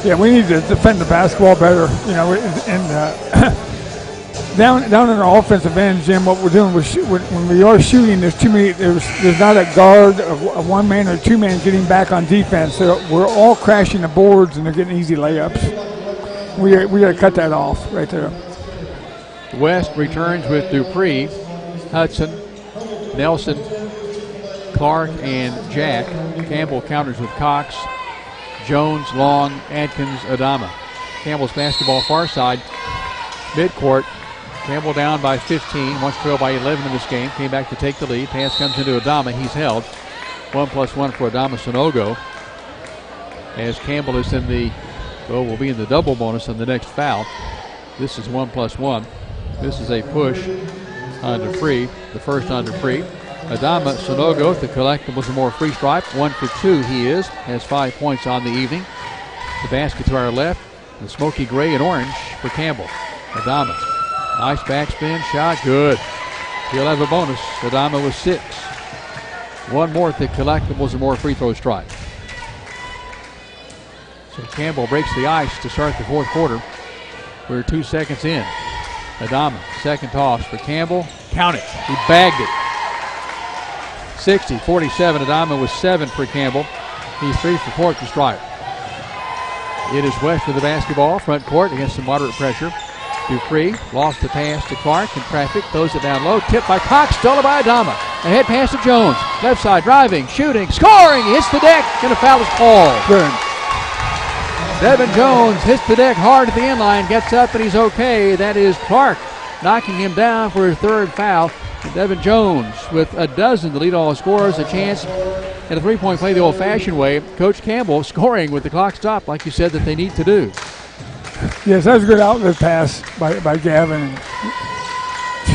Yeah, we need to defend the basketball better, and down in our offensive end, Jim. What we're doing when we are shooting, there's too many. There's not a guard, a one-man or two-man getting back on defense. So we're all crashing the boards, and they're getting easy layups. We got to cut that off right there. West returns with Dupree, Hudson, Nelson, Clark, and Jack. Campbell counters with Cox, Jones, Long, Adkins, Adama. Campbell's basketball far side, midcourt. Campbell down by 15, wants to trail by 11 in this game. Came back to take the lead. Pass comes into Adama. He's held. 1+1 for Adama Sonogo. As Campbell is will be in the double bonus on the next foul. This is 1+1. This is a push on Dupree, the first on Dupree. Adama Sonogo, the collectibles are more free stripe. 1 for 2 he is. Has 5 points on the evening. The basket to our left. The smoky gray and orange for Campbell. Adama. Nice backspin shot. Good. He'll have a bonus. Adama with 6. One more at the collectibles and more free throw stripe. So Campbell breaks the ice to start the fourth quarter. We're 2 seconds in. Adama, second toss for Campbell. Count it. He bagged it. 60-47. Adama with 7 for Campbell. He's 3 for 4 at the stripe. It is West with the basketball, front court against some moderate pressure. Dupree lost the pass to Clark in traffic, throws it down low, tipped by Cox, stolen by Adama. Ahead pass to Jones, left side driving, shooting, scoring, hits the deck, and a foul is called. Good. Devin Jones hits the deck hard at the end line, gets up and he's okay. That is Clark knocking him down for his third foul. And Devin Jones with a dozen to lead all scorers, a chance at a three-point play the old-fashioned way. Coach Campbell scoring with the clock stopped, like you said, that they need to do. Yes, that was a good outlet pass by Gavin.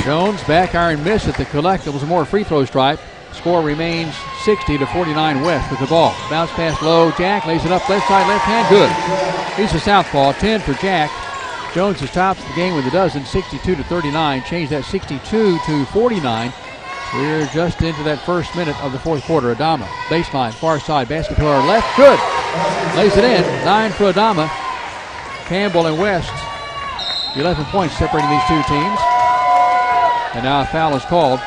Jones, back iron miss at the collectibles, more free throw stripe. Score remains 60-49 West with the ball. Bounce pass low, Jack lays it up left side, left hand, good. He's a southpaw, 10 for Jack. Jones is tops the game with a dozen, 62-39. Change that 62-49. We're just into that first minute of the fourth quarter. Adama, baseline, far side, basket to our left, good. Lays it in, 9 for Adama. Campbell and West, 11 points separating these two teams. And now a foul is called.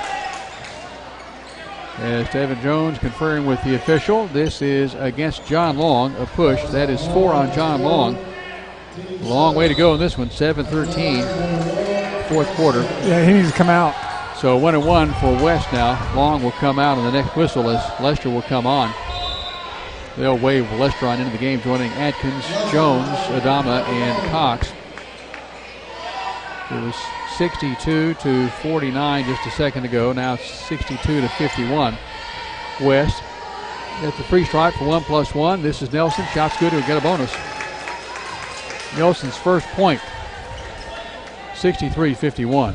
As Devin Jones conferring with the official, this is against John Long, a push. That is 4 on John Long. Long way to go in this one, 7-13, fourth quarter. Yeah, he needs to come out. So 1-1 for West now. Long will come out on the next whistle as Lester will come on. They'll wave Lester on into the game, joining Atkins, Jones, Adama, and Cox. It was 62-49 just a second ago. Now it's 62-51. West at the free stripe for 1+1. This is Nelson. Shot's good. He'll get a bonus. Nelson's first point. 63-51.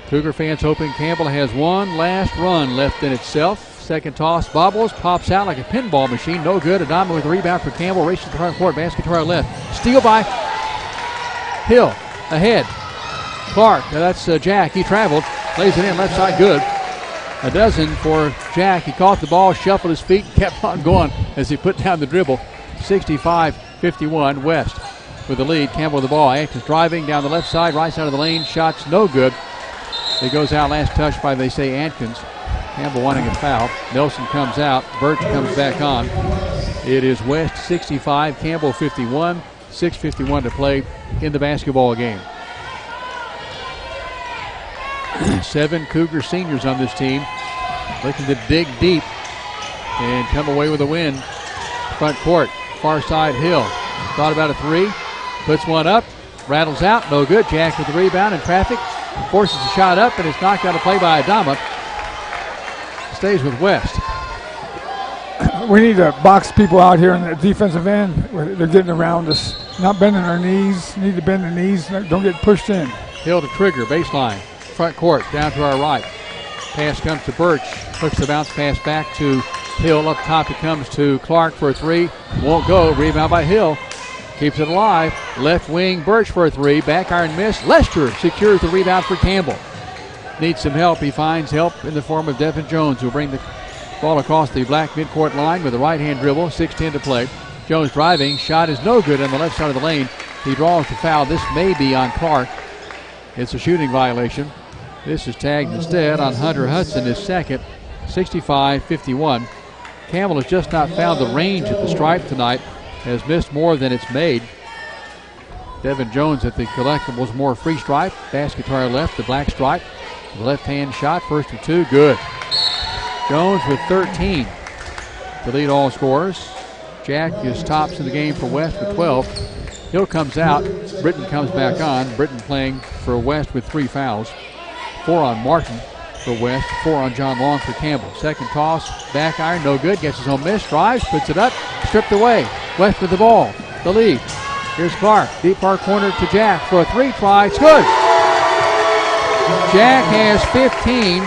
Cougar fans hoping Campbell has one last run left in itself. Second toss bobbles, pops out like a pinball machine. No good. Adama with the rebound for Campbell. Races to the front court. Basket to our left. Steal by Hill. Ahead. Clark. Now that's Jack. He traveled. Lays it in. Left side. Good. A dozen for Jack. He caught the ball, shuffled his feet, and kept on going as he put down the dribble. 65-51. West with the lead. Campbell with the ball. Atkins driving down the left side. Right side of the lane. Shots no good. It goes out last touch by, they say, Atkins. Campbell wanting a foul. Nelson comes out. Birch comes back on. It is West 65, Campbell 51. 6:51 to play in the basketball game. 7 Cougar seniors on this team looking to dig deep and come away with a win. Front court, far side Hill. Thought about a 3. Puts one up. Rattles out. No good. Jack with the rebound in traffic. Forces the shot up, and it's knocked out of play by Adama. Stays with West. We need to box people out here in the defensive end. They're getting around us, not bending their knees. Need to bend their knees. Don't get pushed in. Hill to trigger, baseline. Front court, down to our right. Pass comes to Birch. Hooks the bounce pass back to Hill. Up top it comes to Clark for a 3. Won't go. Rebound by Hill. Keeps it alive. Left wing, Birch for a 3. Back iron miss. Lester secures the rebound for Campbell. needs some help. He finds help in the form of Devin Jones, who will bring the ball across the black midcourt line with a right-hand dribble. 6:10 to play. Jones driving. Shot is no good on the left side of the lane. He draws the foul. This may be on Clark. It's a shooting violation. This is tagged instead on Hunter Hudson, his second. 65-51. Campbell has just not found the range at the stripe tonight. Has missed more than it's made. Devin Jones at the collectibles more free stripe. Basket to our left, the black stripe. The left-hand shot, first of two, good. Jones with 13 to lead all scorers. Jack is tops in the game for West with 12. Hill comes out. Britton comes back on. Britton playing for West with 3 fouls. 4 on Martin for West, 4 on John Long for Campbell. Second toss, back iron, no good. Gets his own miss, drives, puts it up, stripped away. West with the ball, the lead. Here's Clark, deep far corner to Jack for a 3, tries, good. Jack has 15,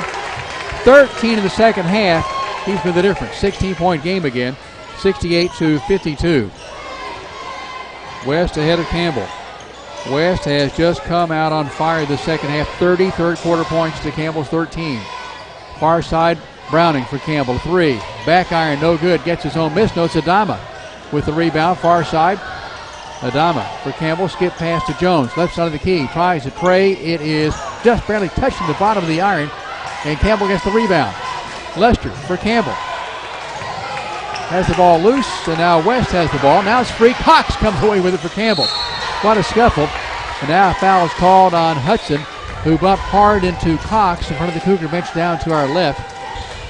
13 in the second half. He's been the difference. 16-point game again, 68-52. West ahead of Campbell. West has just come out on fire the second half. 30 third quarter points to Campbell's 13. Far side, Browning for Campbell. 3. Back iron, no good. Gets his own miss. No, it's Adama with the rebound. Far side, Adama for Campbell. Skip pass to Jones. Left side of the key. Tries to tray. It is just barely touching the bottom of the iron. And Campbell gets the rebound. Lester for Campbell. Has the ball loose, and now West has the ball. Now it's free. Cox comes away with it for Campbell. Quite a scuffle. And now a foul is called on Hudson, who bumped hard into Cox in front of the Cougar bench down to our left.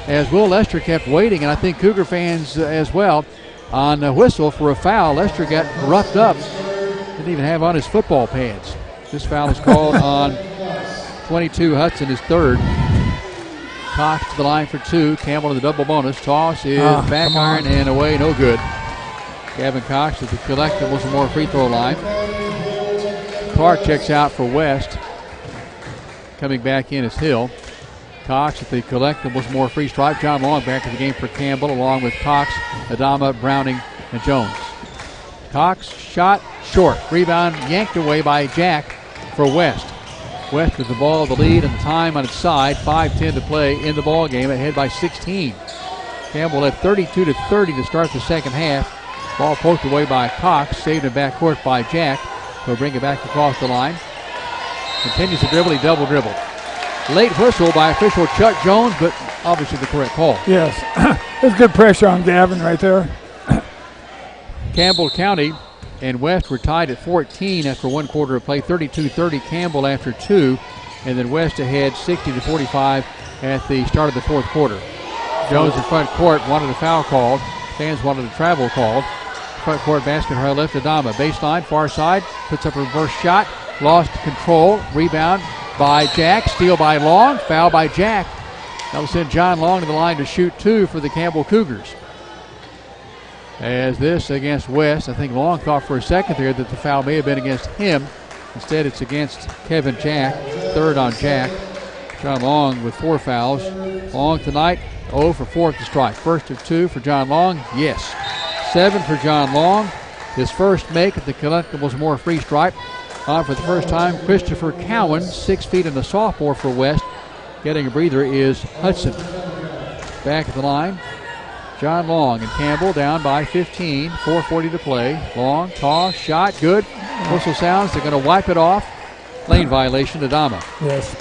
As Will Lester kept waiting, and I think Cougar fans as well, on a whistle for a foul. Lester got roughed up. Didn't even have on his football pads. This foul is called on 22 Hudson, his third. Cox to the line for 2. Campbell to the double bonus. Toss is back iron and away, no good. Gavin Cox at the collectibles and more free throw line. Clark checks out for West. Coming back in is Hill. Cox at the collectibles more free stripe. John Long back in the game for Campbell along with Cox, Adama, Browning, and Jones. Cox shot short. Rebound yanked away by Jack for West. West with the ball, the lead, and the time on its side. 5:10 to play in the ball game, ahead by 16. Campbell led 32-30 to start the second half. Ball poked away by Cox, saved in backcourt by Jack. He'll bring it back across the line. Continues to dribble, he double dribbled. Late whistle by official Chuck Jones, but obviously the correct call. Yes, there's good pressure on Gavin right there. Campbell County and West were tied at 14 after one quarter of play. 32-30 Campbell after 2, and then West ahead 60-45 at the start of the fourth quarter. Jones in front court wanted a foul called. Fans wanted a travel called. Front court basket, her left, Adama. Baseline, far side, puts up a reverse shot, lost control, rebound by Jack, steal by Long, foul by Jack. That will send John Long to the line to shoot 2 for the Campbell Cougars. As this against West, I think Long thought for a second there that the foul may have been against him. Instead, it's against Kevin Jack, third on Jack. John Long with 4 fouls. Long tonight, 0 for 4 at the strike. First of 2 for John Long, yes. 7 for John Long. His first make at the collectibles more free stripe. On for the first time, Christopher Cowan, 6 feet and a sophomore for West. Getting a breather is Hudson. Back at the line, John Long and Campbell down by 15, 4:40 to play. Long, toss, shot, good. Whistle sounds, they're going to wipe it off. Lane violation, Adama. Yes.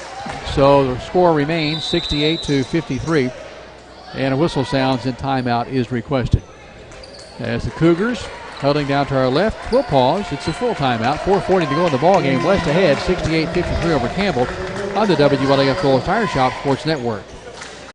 So the score remains 68-53, and a whistle sounds and timeout is requested. As the Cougars, huddling down to our left, will pause. It's a full timeout. 4:40 to go in the ball game. West ahead, 68-53 over Campbell on the WLAF Gold Tire Shop Sports Network.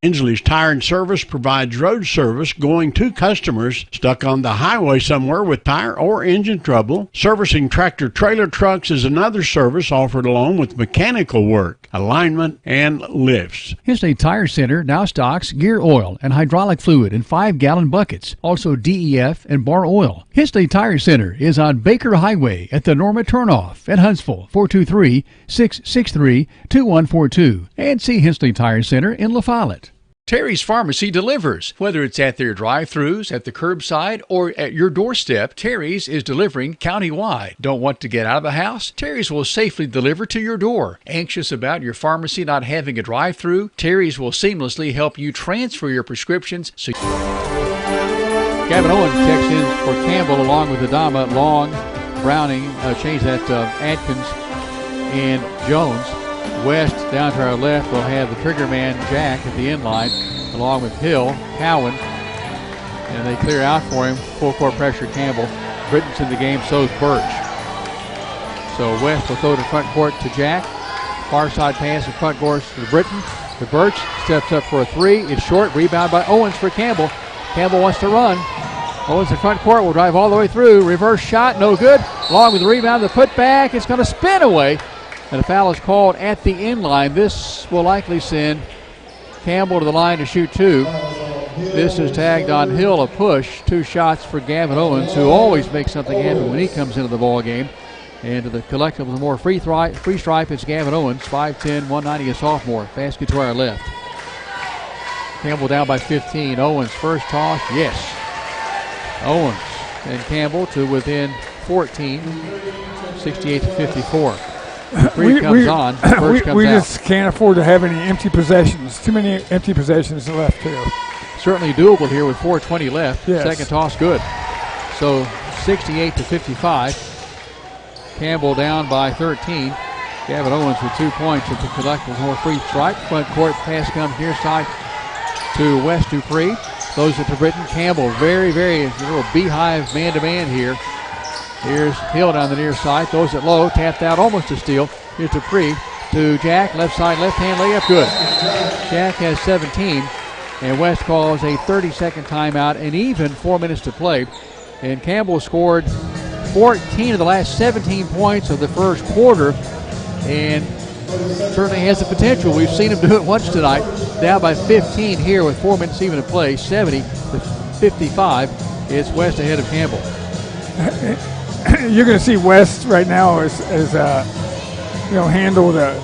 Inslee's Tire and Service provides road service going to customers stuck on the highway somewhere with tire or engine trouble. Servicing tractor trailer trucks is another service offered along with mechanical work, alignment, and lifts. Inslee Tire Center now stocks gear oil and hydraulic fluid in 5-gallon buckets, also DEF and bar oil. Inslee Tire Center is on Baker Highway at the Norma Turnoff in Huntsville, 423-663-2142. And see Inslee Tire Center in La Follette. Terry's Pharmacy delivers. Whether it's at their drive-thrus, at the curbside, or at your doorstep, Terry's is delivering countywide. Don't want to get out of the house? Terry's will safely deliver to your door. Anxious about your pharmacy not having a drive-thru? Terry's will seamlessly help you transfer your prescriptions. Gavin Owens checks in for Campbell along with Adama, Long, Browning, Adkins, and Jones. West down to our left will have the trigger man Jack at the end line along with Hill, Cowan, and they clear out for him. Full court pressure Campbell. Britton's in the game, so's Birch. So West will throw to front court to Jack. Far side pass in front court to Britton. To Birch, steps up for a three. It's short, rebound by Owens for Campbell. Campbell wants to run. Owens in front court will drive all the way through. Reverse shot, no good. Along with the rebound, the putback, it's going to spin away. And a foul is called at the end line. This will likely send Campbell to the line to shoot two. This is tagged on Hill, a push. 2 shots for Gavin Owens, who always makes something happen when he comes into the ball game. And to the collective with more free stripe, it's Gavin Owens, 5'10", 190, a sophomore. Basket to our left. Campbell down by 15. Owens first toss, yes. Owens and Campbell to within 14, 68-54. Free comes on. First comes we out. just can't afford to have any empty possessions. Too many empty possessions left here. Certainly doable here with 4:20 left. Yes. Second toss good. So 68-55. Campbell down by 13. Gavin Owens with 2 points at the collect with more free stripe. Front court pass comes near side to West Dupree. Throws it to Britton. Campbell very, very little beehive man-to-man here. Here's Hill down the near side. Throws it low. Tapped out almost a steal. Here's Dupree to Jack. Left side, left hand layup. Good. Jack has 17. And West calls a 30-second timeout and even 4 minutes to play. And Campbell scored 14 of the last 17 points of the first quarter. And certainly has the potential. We've seen him do it once tonight. Down by 15 here with 4 minutes even to play. 70-55. It's West ahead of Campbell. You're going to see West right now as handle the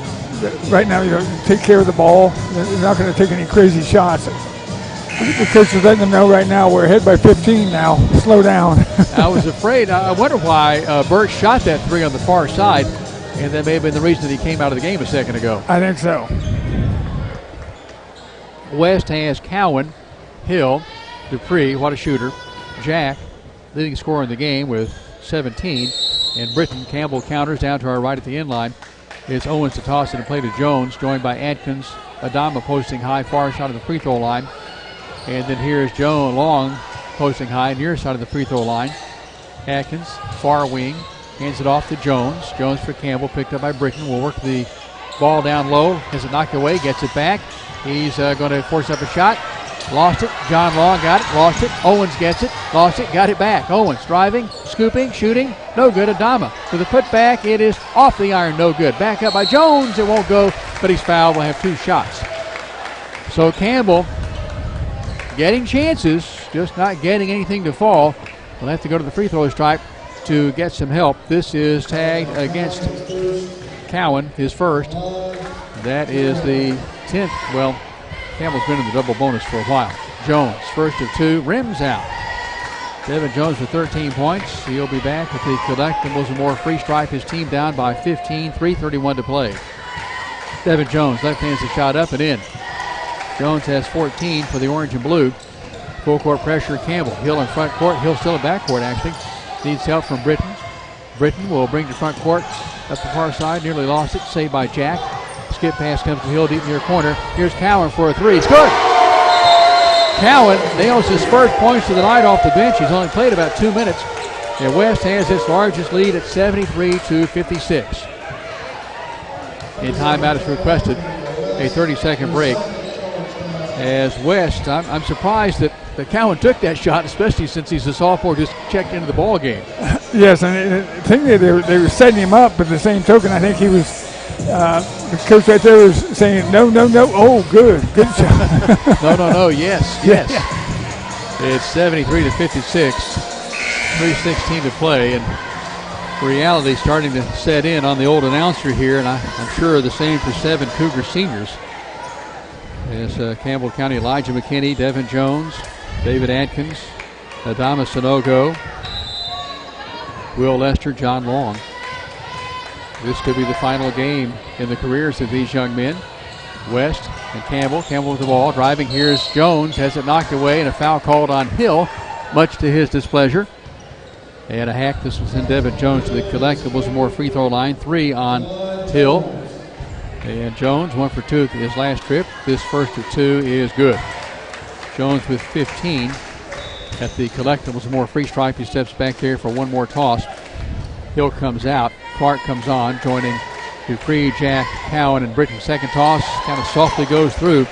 right now. Take care of the ball. They're not going to take any crazy shots. The coach is letting them know right now we're ahead by 15 now. Slow down. I was afraid. I wonder why Birch shot that three on the far side, and that may have been the reason that he came out of the game a second ago. I think so. West has Cowan, Hill, Dupree, what a shooter, Jack, leading scorer in the game with 17, and Britton. Campbell counters down to our right at the end line. It's Owens to toss it and play to Jones, joined by Adkins. Adama posting high, far side of the free throw line. And then here's Jones Long posting high, near side of the free throw line. Atkins, far wing, hands it off to Jones. Jones for Campbell, picked up by Britton. Will work the ball down low. Has it knocked away, gets it back. He's going to force up a shot. Lost it. John Long got it. Lost it. Owens gets it. Lost it. Got it back. Owens driving, scooping, shooting. No good. Adama with a putback. It is off the iron. No good. Back up by Jones. It won't go, but he's fouled. We'll have 2 shots. So Campbell getting chances, just not getting anything to fall. We'll have to go to the free throw stripe to get some help. This is tagged against Cowan, his first. That is the 10th. Well, Campbell's been in the double bonus for a while. Jones, first of 2, rims out. Devin Jones with 13 points. He'll be back at the collectibles and more free stripe. His team down by 15, 3:31 to play. Devin Jones, left hands the shot up and in. Jones has 14 for the orange and blue. Full court pressure, Campbell. Hill in front court. Hill still in back court, actually. Needs help from Britton. Britton will bring to front court up the far side. Nearly lost it. Saved by Jack. Skip pass comes to Hill deep near corner. Here's Cowan for a 3. It's good. Cowan nails his first points of the night off the bench. He's only played about 2 minutes. And West has its largest lead at 73-56. A timeout is requested. A 30-second break. As West, I'm surprised that Cowan took that shot, especially since he's a sophomore, just checked into the ball game. Yes, and I think they were setting him up, but the same token, I think he was, the coach right there was saying, no, oh, good shot. No, yes. It's 73-56, 3:16 to play, and reality starting to set in on the old announcer here, and I'm sure the same for 7 Cougar seniors. As Campbell County, Elijah McKinney, Devin Jones, David Atkins, Adama Sanogo, Will Lester, John Long. This could be the final game in the careers of these young men. West and Campbell. Campbell with the ball. Driving, here's Jones. Has it knocked away, and a foul called on Hill, much to his displeasure. And a hack. This was in Devin Jones to the collectibles. More free throw line. 3 on Hill. And Jones, 1 for 2 at his last trip. This first of 2 is good. Jones with 15 at the collectibles. More free stripe. He steps back there for one more toss. Hill comes out. Clark comes on, joining Dupree, Jack, Cowan, and Britton. Second toss kind of softly goes through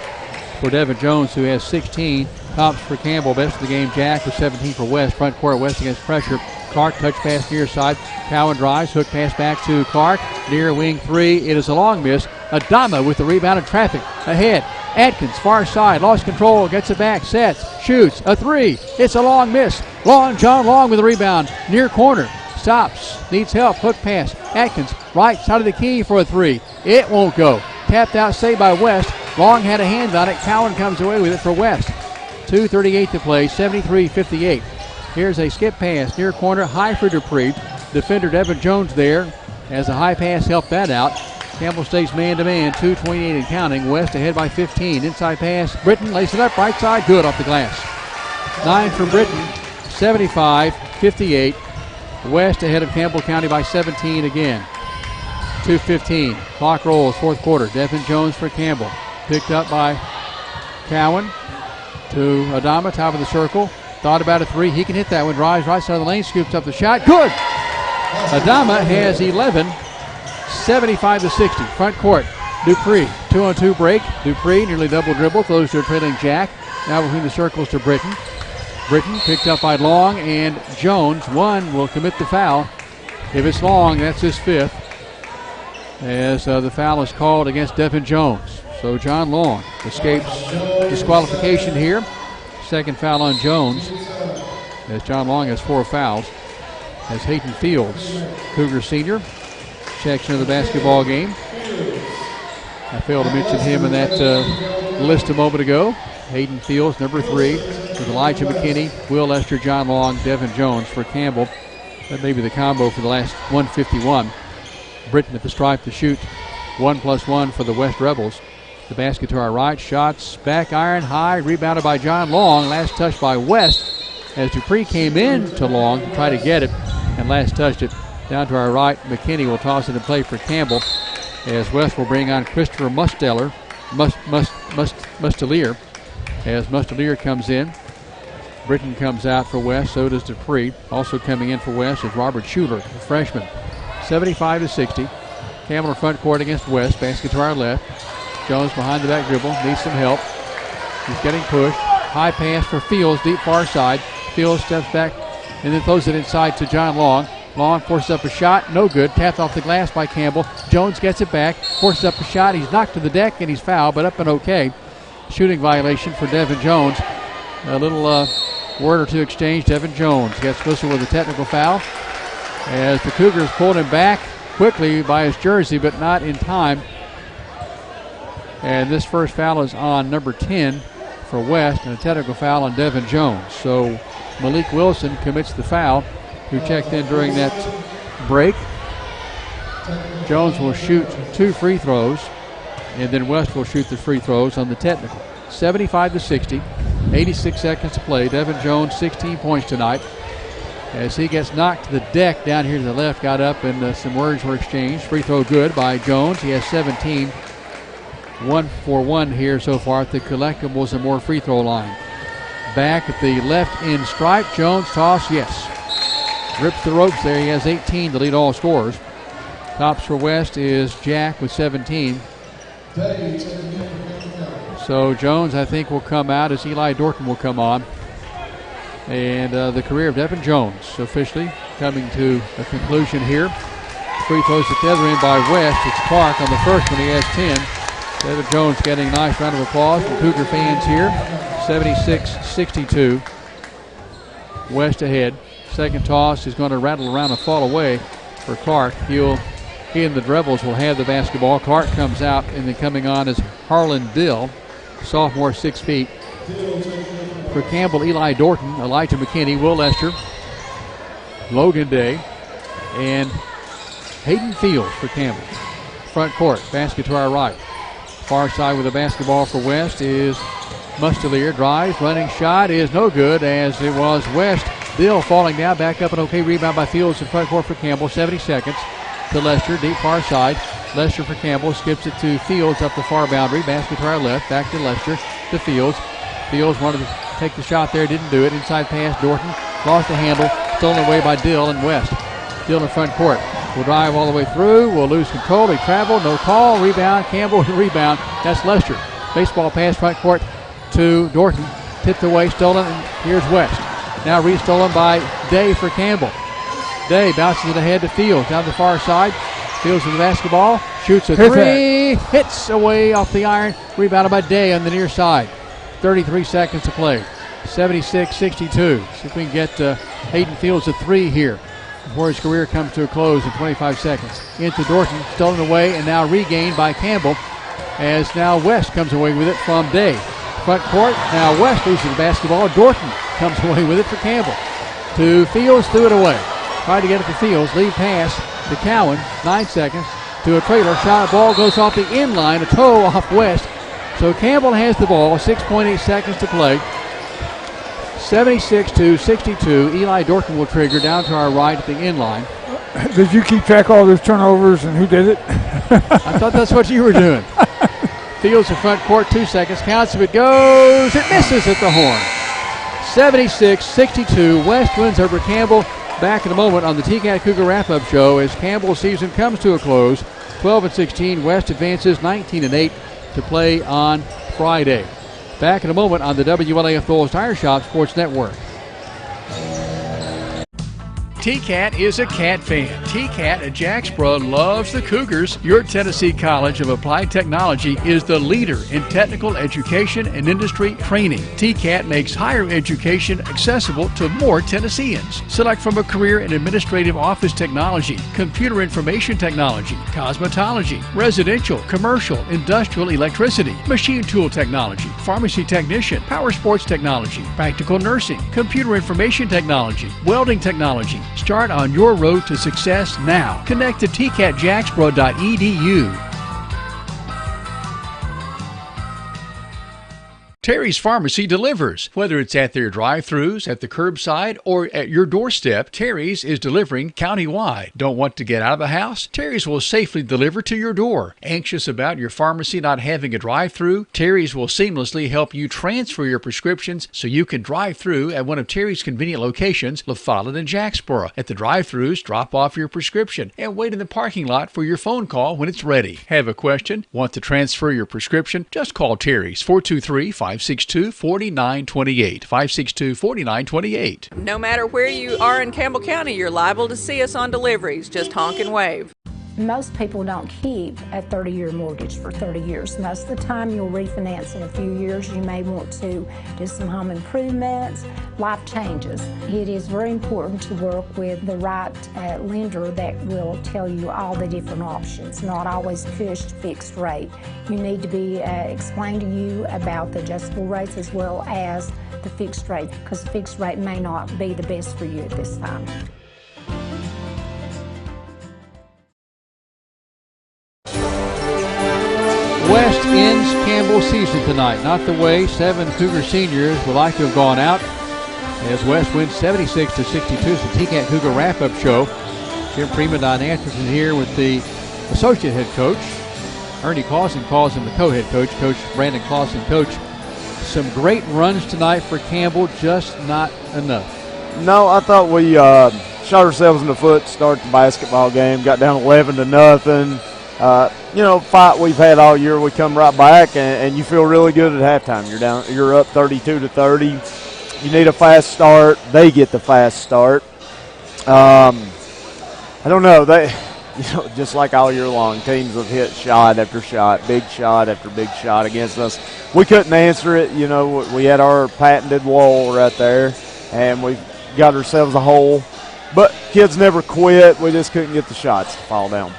for Devin Jones, who has 16. Tops for Campbell. Best of the game, Jack, with 17 for West. Front court, West against pressure. Clark, touch pass near side. Cowan drives, hook pass back to Clark. Near wing 3. It is a long miss. Adama with the rebound in traffic. Ahead. Atkins, far side, lost control, gets it back, sets, shoots, a 3. It's a long miss. John Long with the rebound. Near corner. Stops, needs help, hook pass. Atkins, right side of the key for a 3. It won't go. Tapped out, saved by West. Long had a hand on it. Cowan comes away with it for West. 2:38 to play, 73-58. Here's a skip pass, near corner, high for Dupree. Defender Devin Jones there, as a high pass helped that out. Campbell stays man-to-man, 2:28 and counting. West ahead by 15. Inside pass, Britton lays it up, right side, good off the glass. 9 for Britton, 75-58. West ahead of Campbell County by 17 again. 2:15. Clock rolls, fourth quarter. Devin Jones for Campbell. Picked up by Cowan to Adama, top of the circle. Thought about a 3. He can hit that one. Drives right side of the lane, scoops up the shot. Good! Adama has 11. 75-60. Front court. Dupree. 2-on-2 break. Dupree nearly double dribble. Throws to a trailing Jack. Now between the circles to Britton. Britton picked up by Long and Jones. One will commit the foul. If it's Long, that's his 5th. As the foul is called against Devin Jones. So John Long escapes disqualification here. Second foul on Jones. As John Long has 4 fouls. As Hayden Fields, Cougar senior, checks into the basketball game. I failed to mention him in that list a moment ago. Hayden Fields, number 3, with Elijah McKinney, Will Lester, John Long, Devin Jones for Campbell. That may be the combo for the last 151. Britton at the stripe to shoot. 1+1 for the West Rebels. The basket to our right. Shots back iron high. Rebounded by John Long. Last touch by West. As Dupree came in to Long to try to get it. And last touched it down to our right. McKinney will toss it in play for Campbell. As West will bring on Christopher Mustelier. As Mustelier comes in. Britton comes out for West. So does Dupree. Also coming in for West is Robert Schuler, a freshman. 75-60. Campbell in front court against West. Basket to our left. Jones behind the back dribble. Needs some help. He's getting pushed. High pass for Fields. Deep far side. Fields steps back and then throws it inside to John Long. Long forces up a shot. No good. Tapped off the glass by Campbell. Jones gets it back. Forces up a shot. He's knocked to the deck and he's fouled, but up and okay. Shooting violation for Devin Jones. A little word or two exchange. Devin Jones gets whistled with a technical foul. As the Cougars pulled him back quickly by his jersey, but not in time. And this first foul is on number 10 for West, and a technical foul on Devin Jones. So Malik Wilson commits the foul, who checked in during that break. Jones will shoot 2 free throws, and then West will shoot the free throws on the technical. 75-60, 86 seconds to play. Devin Jones, 16 points tonight. As he gets knocked to the deck down here to the left, got up and some words were exchanged. Free throw good by Jones. He has 17. 1 for 1 here so far at the collectibles and more free throw line. Back at the left end stripe. Jones toss, yes. Rips the ropes there. He has 18 to lead all scorers. Tops for West is Jack with 17. So Jones, I think, will come out as Eli Dorton will come on. And the career of Devin Jones officially coming to a conclusion here. Free throws at the other end by West. It's Clark on the first one. He has 10. Devin Jones getting a nice round of applause from Cougar fans here. 76-62. West ahead. Second toss is going to rattle around and fall away for Clark. He and the Rebels will have the basketball. Clark comes out, and then coming on is Harlan Dill. sophomore, 6 feet. For Campbell, Eli Dorton, Elijah McKinney, Will Lester, Logan Day, and Hayden Fields for Campbell. Front court, basket to our right. Far side with the basketball for West is Mustelier. Drives, running shot is no good, as it was West. Bill falling down, back up, an okay rebound by Fields in front court for Campbell. 70 seconds to Lester, deep far side. Lester for Campbell, skips it to Fields up the far boundary. Basket to our left, back to Lester, to Fields. Fields wanted to take the shot there, didn't do it. Inside pass, Dorton lost the handle, stolen away by Dill and West. Dill in front court, will drive all the way through, will lose control. He traveled, no call, rebound. Campbell with the rebound. That's Lester. Baseball pass front court to Dorton, tipped away, stolen, and here's West. Now re-stolen by Day for Campbell. Day bounces it ahead to Fields down the far side. Fields with the basketball, shoots a three, hits away off the iron, rebounded by Day on the near side. 33 seconds to play. 76-62. See if we can get Hayden Fields a three here before his career comes to a close in 25 seconds. Into Dorton, stolen away and now regained by Campbell, as now West comes away with it from Day. Front court, now West loses the basketball. Dorton comes away with it for Campbell. To Fields, threw it away. Tried to get it to Fields, lead pass to Cowan, 9 seconds, to a trailer. Shot, ball goes off the inline, a toe off West. So Campbell has the ball, 6.8 seconds to play. 76-62. Eli Dorton will trigger down to our right at the inline. Did you keep track of all those turnovers and who did it? I thought that's what you were doing. Fields in front court, 2 seconds. Counts if it goes. It misses at the horn. 76-62. West wins over Campbell. Back in a moment on the TCAT Cougar Wrap-Up Show as Campbell's season comes to a close. 12-16. West advances 19-8 to play on Friday. Back in a moment on the WLAF Bowles Tire Shop Sports Network. TCAT is a Cat fan. TCAT at Jacksboro loves the Cougars. Your Tennessee College of Applied Technology is the leader in technical education and industry training. TCAT makes higher education accessible to more Tennesseans. Select from a career in administrative office technology, computer information technology, cosmetology, residential, commercial, industrial electricity, machine tool technology, pharmacy technician, power sports technology, practical nursing, computer information technology, welding technology. Start on your road to success now. Connect to tcatjacksboro.edu. Terry's Pharmacy delivers. Whether it's at their drive-thrus, at the curbside, or at your doorstep, Terry's is delivering countywide. Don't want to get out of the house? Terry's will safely deliver to your door. Anxious about your pharmacy not having a drive-thru? Terry's will seamlessly help you transfer your prescriptions so you can drive through at one of Terry's convenient locations, La Follette and Jacksboro. At the drive-thrus, drop off your prescription and wait in the parking lot for your phone call when it's ready. Have a question? Want to transfer your prescription? Just call Terry's 423-562-4928. 562-4928. No matter where you are in Campbell County, you're liable to see us on deliveries. Just honk and wave. Most people don't keep a 30-year mortgage for 30 years. Most of the time you'll refinance in a few years. You may want to do some home improvements. Life changes. It is very important to work with the right lender that will tell you all the different options, not always pushed fixed rate. You need to be explained to you about the adjustable rates as well as the fixed rate, because the fixed rate may not be the best for you at this time. West ends Campbell's season tonight. Not the way 7 Cougar seniors would like to have gone out, as West wins 76-62. It's the TCAT Cougar Wrap-Up Show. Jim Freeman, Don Anderson here with the associate head coach. Ernie Clausen calls him the co-head coach. Coach Brandon Clausen. Coach, some great runs tonight for Campbell, just not enough. No, I thought we shot ourselves in the foot to start the basketball game. Got down 11-0. Fight we've had all year, we come right back, and you feel really good at halftime. You're up 32-30. You need a fast start. They get the fast start. I don't know. Just like all year long, teams have hit shot after shot, big shot after big shot against us. We couldn't answer it. We had our patented wall right there, and we got ourselves a hole. But kids never quit. We just couldn't get the shots to fall down.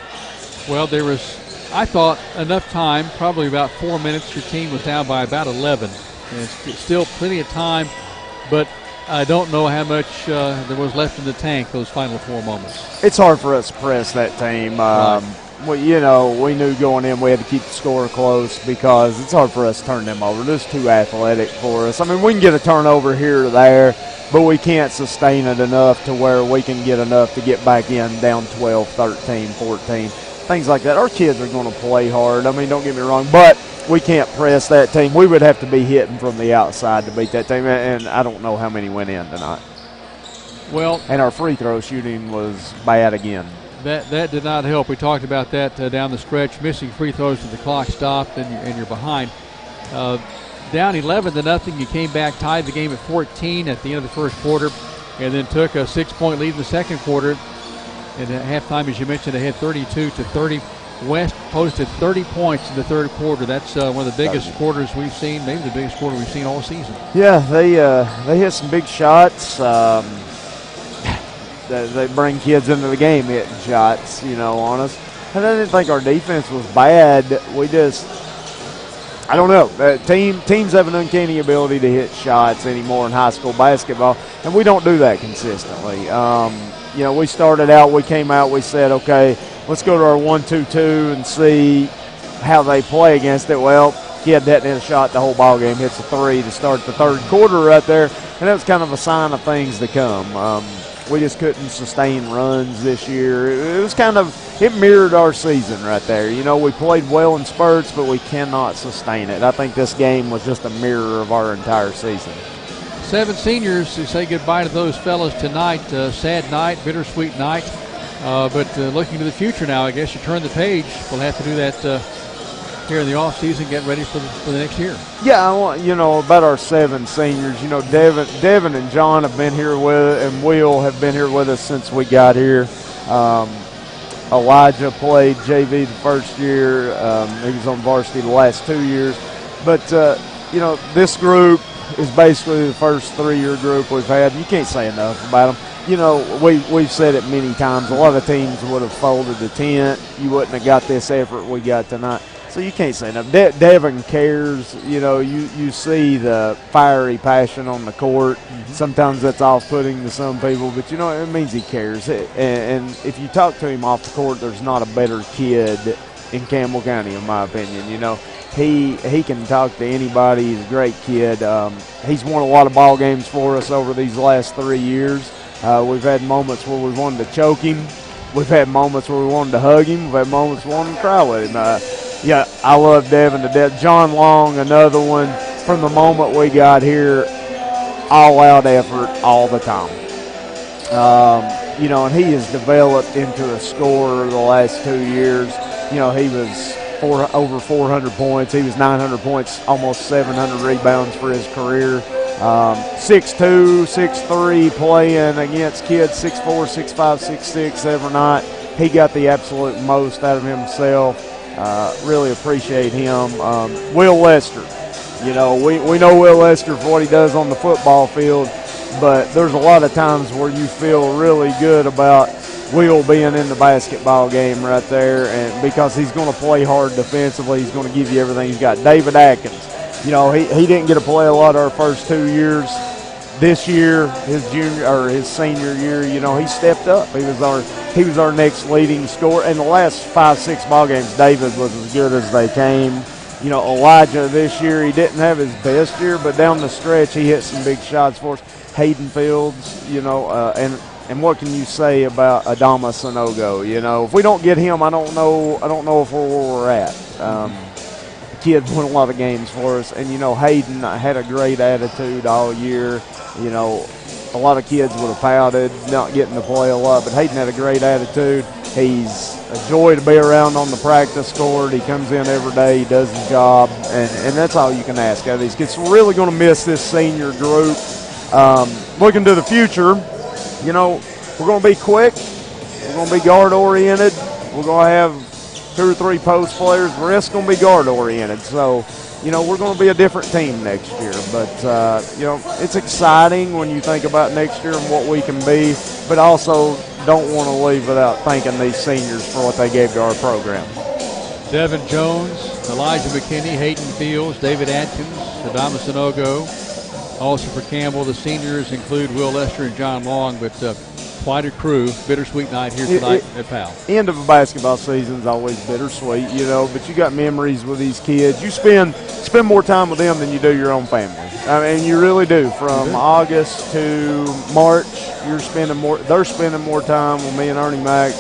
Well, there was I thought enough time, probably about 4 minutes. Your team was down by about 11. And it's still plenty of time, but I don't know how much there was left in the tank those final 4 moments. It's hard for us to press that team. We knew going in we had to keep the score close because it's hard for us to turn them over. They're just too athletic for us. I mean, we can get a turnover here or there, but we can't sustain it enough to where we can get enough to get back in down 12, 13, 14, things like that. Our kids are going to play hard. I mean, don't get me wrong, but we can't press that team. We would have to be hitting from the outside to beat that team, and I don't know how many went in tonight. Well, and our free throw shooting was bad again. That did not help. We talked about that down the stretch, missing free throws to the clock stopped, and you're behind. Down 11-0, you came back, tied the game at 14 at the end of the first quarter, and then took a 6-point lead in the second quarter. And at halftime, as you mentioned, they had 32-30. West posted 30 points in the third quarter. That's one of the biggest quarters we've seen, maybe the biggest quarter we've seen all season. Yeah, they hit some big shots. They bring kids into the game hitting shots, on us. And I didn't think our defense was bad. I don't know. Teams have an uncanny ability to hit shots anymore in high school basketball, and we don't do that consistently. We started out, we came out, we said, okay, let's go to our 1-2-2 and see how they play against it. Well, kid hadn't hit a shot the whole ball game, hits a three to start the third quarter right there, and that was kind of a sign of things to come. We just couldn't sustain runs this year. It mirrored our season right there. We played well in spurts, but we cannot sustain it. I think this game was just a mirror of our entire season. 7 seniors to say goodbye to those fellas tonight. Sad night, bittersweet night. But looking to the future now, I guess you turn the page. We'll have to do that here in the offseason, get ready for the next year. Yeah, I want about our 7 seniors. Devin and John have been here and Will have been here with us since we got here. Elijah played JV the first year. He was on varsity the last 2 years. But, this group is basically the first 3-year group we've had. You can't say enough about them. We've said it many times. A lot of teams would have folded the tent. You wouldn't have got this effort we got tonight. So you can't say enough. Devin cares. You see the fiery passion on the court. Mm-hmm. Sometimes that's off-putting to some people, but it means he cares. And if you talk to him off the court, there's not a better kid in Campbell County, in my opinion. He can talk to anybody. He's a great kid. He's won a lot of ball games for us over these last 3 years. We've had moments where we wanted to choke him. We've had moments where we wanted to hug him. We've had moments we wanted to cry with him. Yeah, I love Devin to death. John Long, another one. From the moment we got here, all-out effort all the time. And he has developed into a scorer the last 2 years. He was over 400 points. He was 900 points, almost 700 rebounds for his career. 6'2", 6'3", playing against kids 6'4", 6'5", 6'6" every night. He got the absolute most out of himself. Really appreciate him. Will Lester. We know Will Lester for what he does on the football field, but there's a lot of times where you feel really good about Will being in the basketball game right there, and because he's going to play hard defensively, he's going to give you everything he's got. David Atkins. He didn't get to play a lot our first 2 years. This year, his senior year, he stepped up. He was our next leading scorer. In the last 5-6 ball games, David was as good as they came. Elijah this year, he didn't have his best year, but down the stretch, he hit some big shots for us. Hayden Fields, and what can you say about Adama Sanogo? If we don't get him, I don't know if we're where we're at. The kid won a lot of games for us, and Hayden had a great attitude all year. A lot of kids would have pouted not getting to play a lot, but Hayden had a great attitude. He's a joy to be around on the practice court. He comes in every day, he does his job, and that's all you can ask out of these kids. We're really going to miss this senior group. Looking to the future, we're going to be quick. We're going to be guard-oriented. We're going to have 2 or 3 post players. The rest going to be guard-oriented. So, we're going to be a different team next year. But, it's exciting when you think about next year and what we can be, but also don't want to leave without thanking these seniors for what they gave to our program. Devin Jones, Elijah McKinney, Hayden Fields, David Atkins, Adama Sanogo. Also for Campbell, the seniors include Will Lester and John Long, but quite a crew. Bittersweet night here tonight at Powell. End of a basketball season is always bittersweet, but you got memories with these kids. You spend more time with them than you do your own family. I mean, you really do. From August to March, they're spending more time with me and Ernie Mac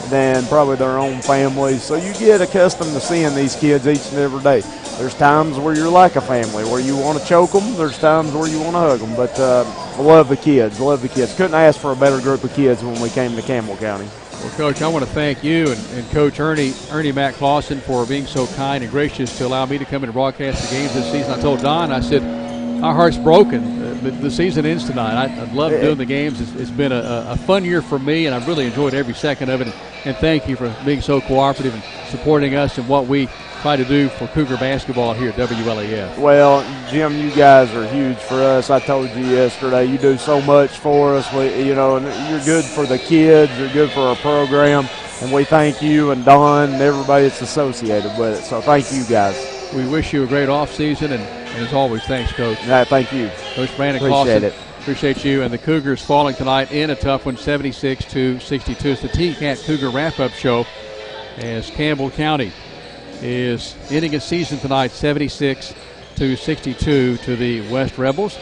than probably their own families. So you get accustomed to seeing these kids each and every day. There's times where you're like a family, where you want to choke them. There's times where you want to hug them. But I love the kids. Couldn't ask for a better group of kids when we came to Campbell County. Well, Coach, I want to thank you and Coach Ernie Mac Clausen for being so kind and gracious to allow me to come in and broadcast the games this season. I told Don, I said, our heart's broken. The season ends tonight. I love doing the games. It's been a fun year for me, and I've really enjoyed every second of it. And thank you for being so cooperative and supporting us in what we try to do for Cougar basketball here at WLAF. Well, Jim, you guys are huge for us. I told you yesterday, you do so much for us. And you're good for the kids. You're good for our program. And we thank you and Don and everybody that's associated with it. So thank you guys. We wish you a great off season, and as always, thanks, Coach. Thank you. Coach Brandon Clausen. Appreciate you. And the Cougars falling tonight in a tough one, 76-62. It's the T-Cat Cougar wrap-up show as Campbell County is ending its season tonight 76-62 to the West Rebels,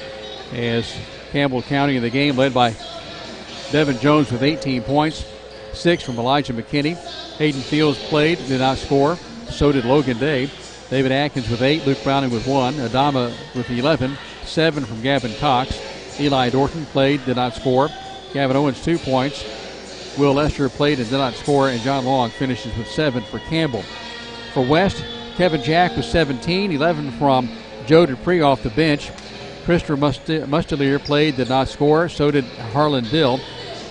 as Campbell County in the game led by Devin Jones with 18 points, 6 from Elijah McKinney. Hayden Fields played, did not score. So did Logan Day. David Atkins with 8, Luke Browning with 1, Adama with 11, 7 from Gavin Cox. Eli Dorton played, did not score. Gavin Owens 2 points. Will Lester played and did not score, and John Long finishes with 7 for Campbell. For West, Kevin Jack with 17, 11 from Joe Dupree off the bench. Christopher Mustelier played, did not score. So did Harlan Dill.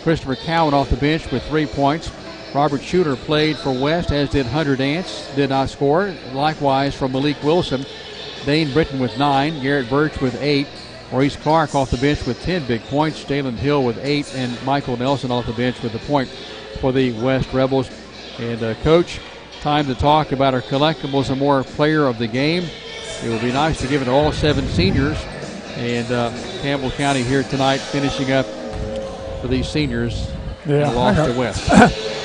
Christopher Cowan off the bench with 3 points. Robert Shooter played for West, as did Hunter Dance, did not score. Likewise from Malik Wilson. Dane Britton with 9, Garrett Birch with 8. Maurice Clark off the bench with 10 big points. Jalen Hill with 8, and Michael Nelson off the bench with a point for the West Rebels. And Coach, time to talk about our collectibles and more player of the game. It would be nice to give it to all 7 seniors. And Campbell County here tonight finishing up for these seniors. Yeah, lost to West.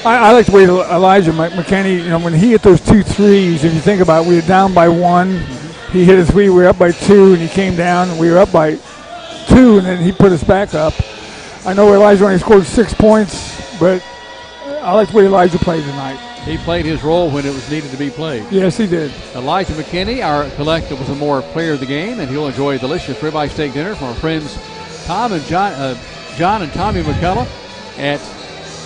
I like the way Elijah McKinney, when he hit those 2 threes, if you think about it, we were down by 1. He hit a 3, we were up by 2, and he came down, and we were up by 2, and then he put us back up. I know Elijah only scored 6 points, but I like the way Elijah played tonight. He played his role when it was needed to be played. Yes, he did. Elijah McKinney, our collectibles and more player of the game, and he'll enjoy a delicious ribeye steak dinner from our friends John and Tommy McCullough at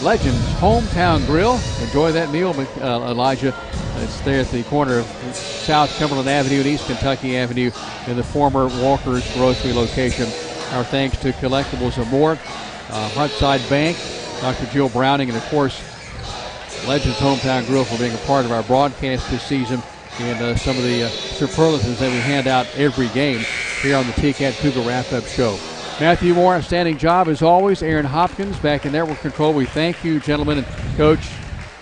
Legends Hometown Grill. Enjoy that meal, Elijah. It's there at the corner of South Cumberland Avenue and East Kentucky Avenue in the former Walker's Grocery location. Our thanks to Collectibles and More, Hartside Bank, Dr. Jill Browning, and of course Legends Hometown Grill for being a part of our broadcast this season, and some of the superlatives that we hand out every game here on the T-Cat Cougar Wrap-Up Show. Matthew Moore, outstanding job as always. Aaron Hopkins back in network control. We thank you, gentlemen, and Coach.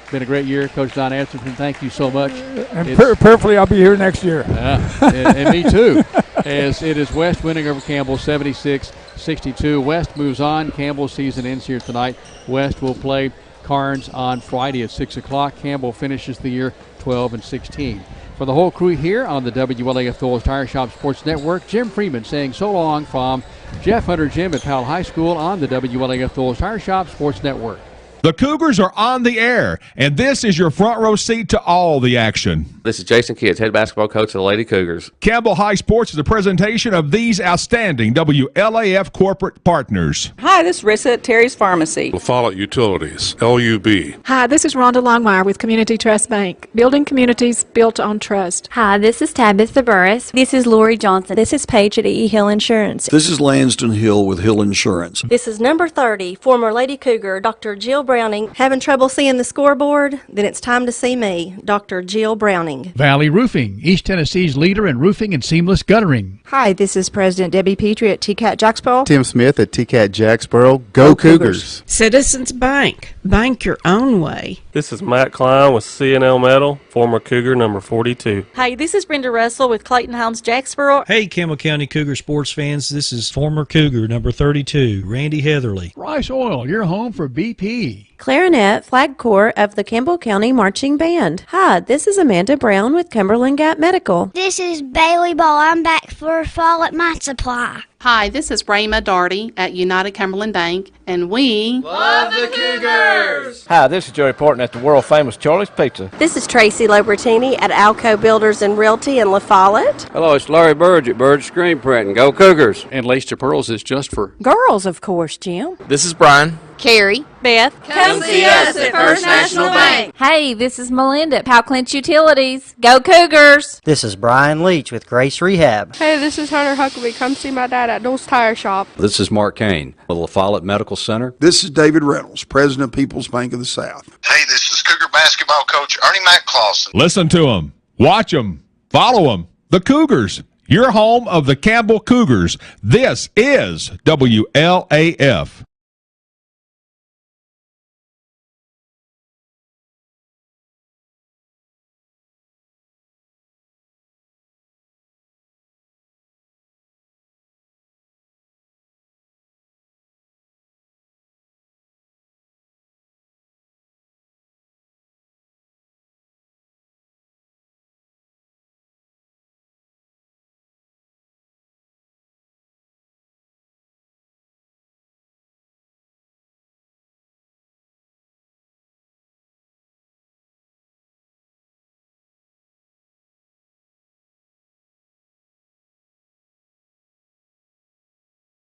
It's been a great year. Coach Don Anderson, thank you so much. And prayerfully, I'll be here next year. And me too, as it is West winning over Campbell 76-62. West moves on. Campbell's season ends here tonight. West will play Carnes on Friday at 6 o'clock. Campbell finishes the year 12-16. For the whole crew here on the WLAF Thorles Tire Shop Sports Network, Jim Freeman saying so long from Jeff Hunter Jim at Powell High School on the WLAF Thorles Tire Shop Sports Network. The Cougars are on the air, and this is your front row seat to all the action. This is Jason Kitts, head basketball coach of the Lady Cougars. Campbell High Sports is a presentation of these outstanding WLAF corporate partners. Hi, this is Rissa at Terry's Pharmacy. Follett Utilities, LUB. Hi, this is Rhonda Longmire with Community Trust Bank, building communities built on trust. Hi, this is Tabitha Burris. This is Lori Johnson. This is Paige at E. Hill Insurance. This is Lanston Hill with Hill Insurance. This is number 30, former Lady Cougar, Dr. Jill Browning. Having trouble seeing the scoreboard? Then it's time to see me, Dr. Jill Browning. Valley Roofing, East Tennessee's leader in roofing and seamless guttering. Hi, this is President Debbie Petrie at TCAT Jacksboro. Tim Smith at TCAT Jacksboro. Go Cougars. Citizens Bank. Bank your own way. This is Matt Klein with CNL Metal, former Cougar number 42. Hi, this is Brenda Russell with Clayton Homes Jacksboro. Hey, Campbell County Cougar sports fans, this is former Cougar number 32, Randy Heatherly. Rice Oil, your home for BP. Clarinet, Flag Corps of the Campbell County Marching Band. Hi, this is Amanda Brown with Cumberland Gap Medical. This is Bailey Ball. I'm back for fall at my supply. Hi, this is Rayma Darty at United Cumberland Bank, and we love the Cougars! Hi, this is Joey Portman at the world-famous Charlie's Pizza. This is Tracy Lobertini at Alco Builders and Realty in La Follette. Hello, it's Larry Burge at Burge Screen Printing. Go Cougars! And Laced Pearls is just for girls, of course, Jim. This is Brian. Carrie. Beth. Come see us at First National Bank. Hey, this is Melinda at Powell Clinch Utilities. Go Cougars! This is Brian Leach with Grace Rehab. Hey, this is Hunter Huckabee. Come see my dad at Dole's Tire Shop. This is Mark Kane with La Follette Medical Center. This is David Reynolds, President of People's Bank of the South. Hey, this is Cougar basketball coach Ernie McClawson. Listen to them, watch them, follow them. The Cougars, your home of the Campbell Cougars. This is WLAF.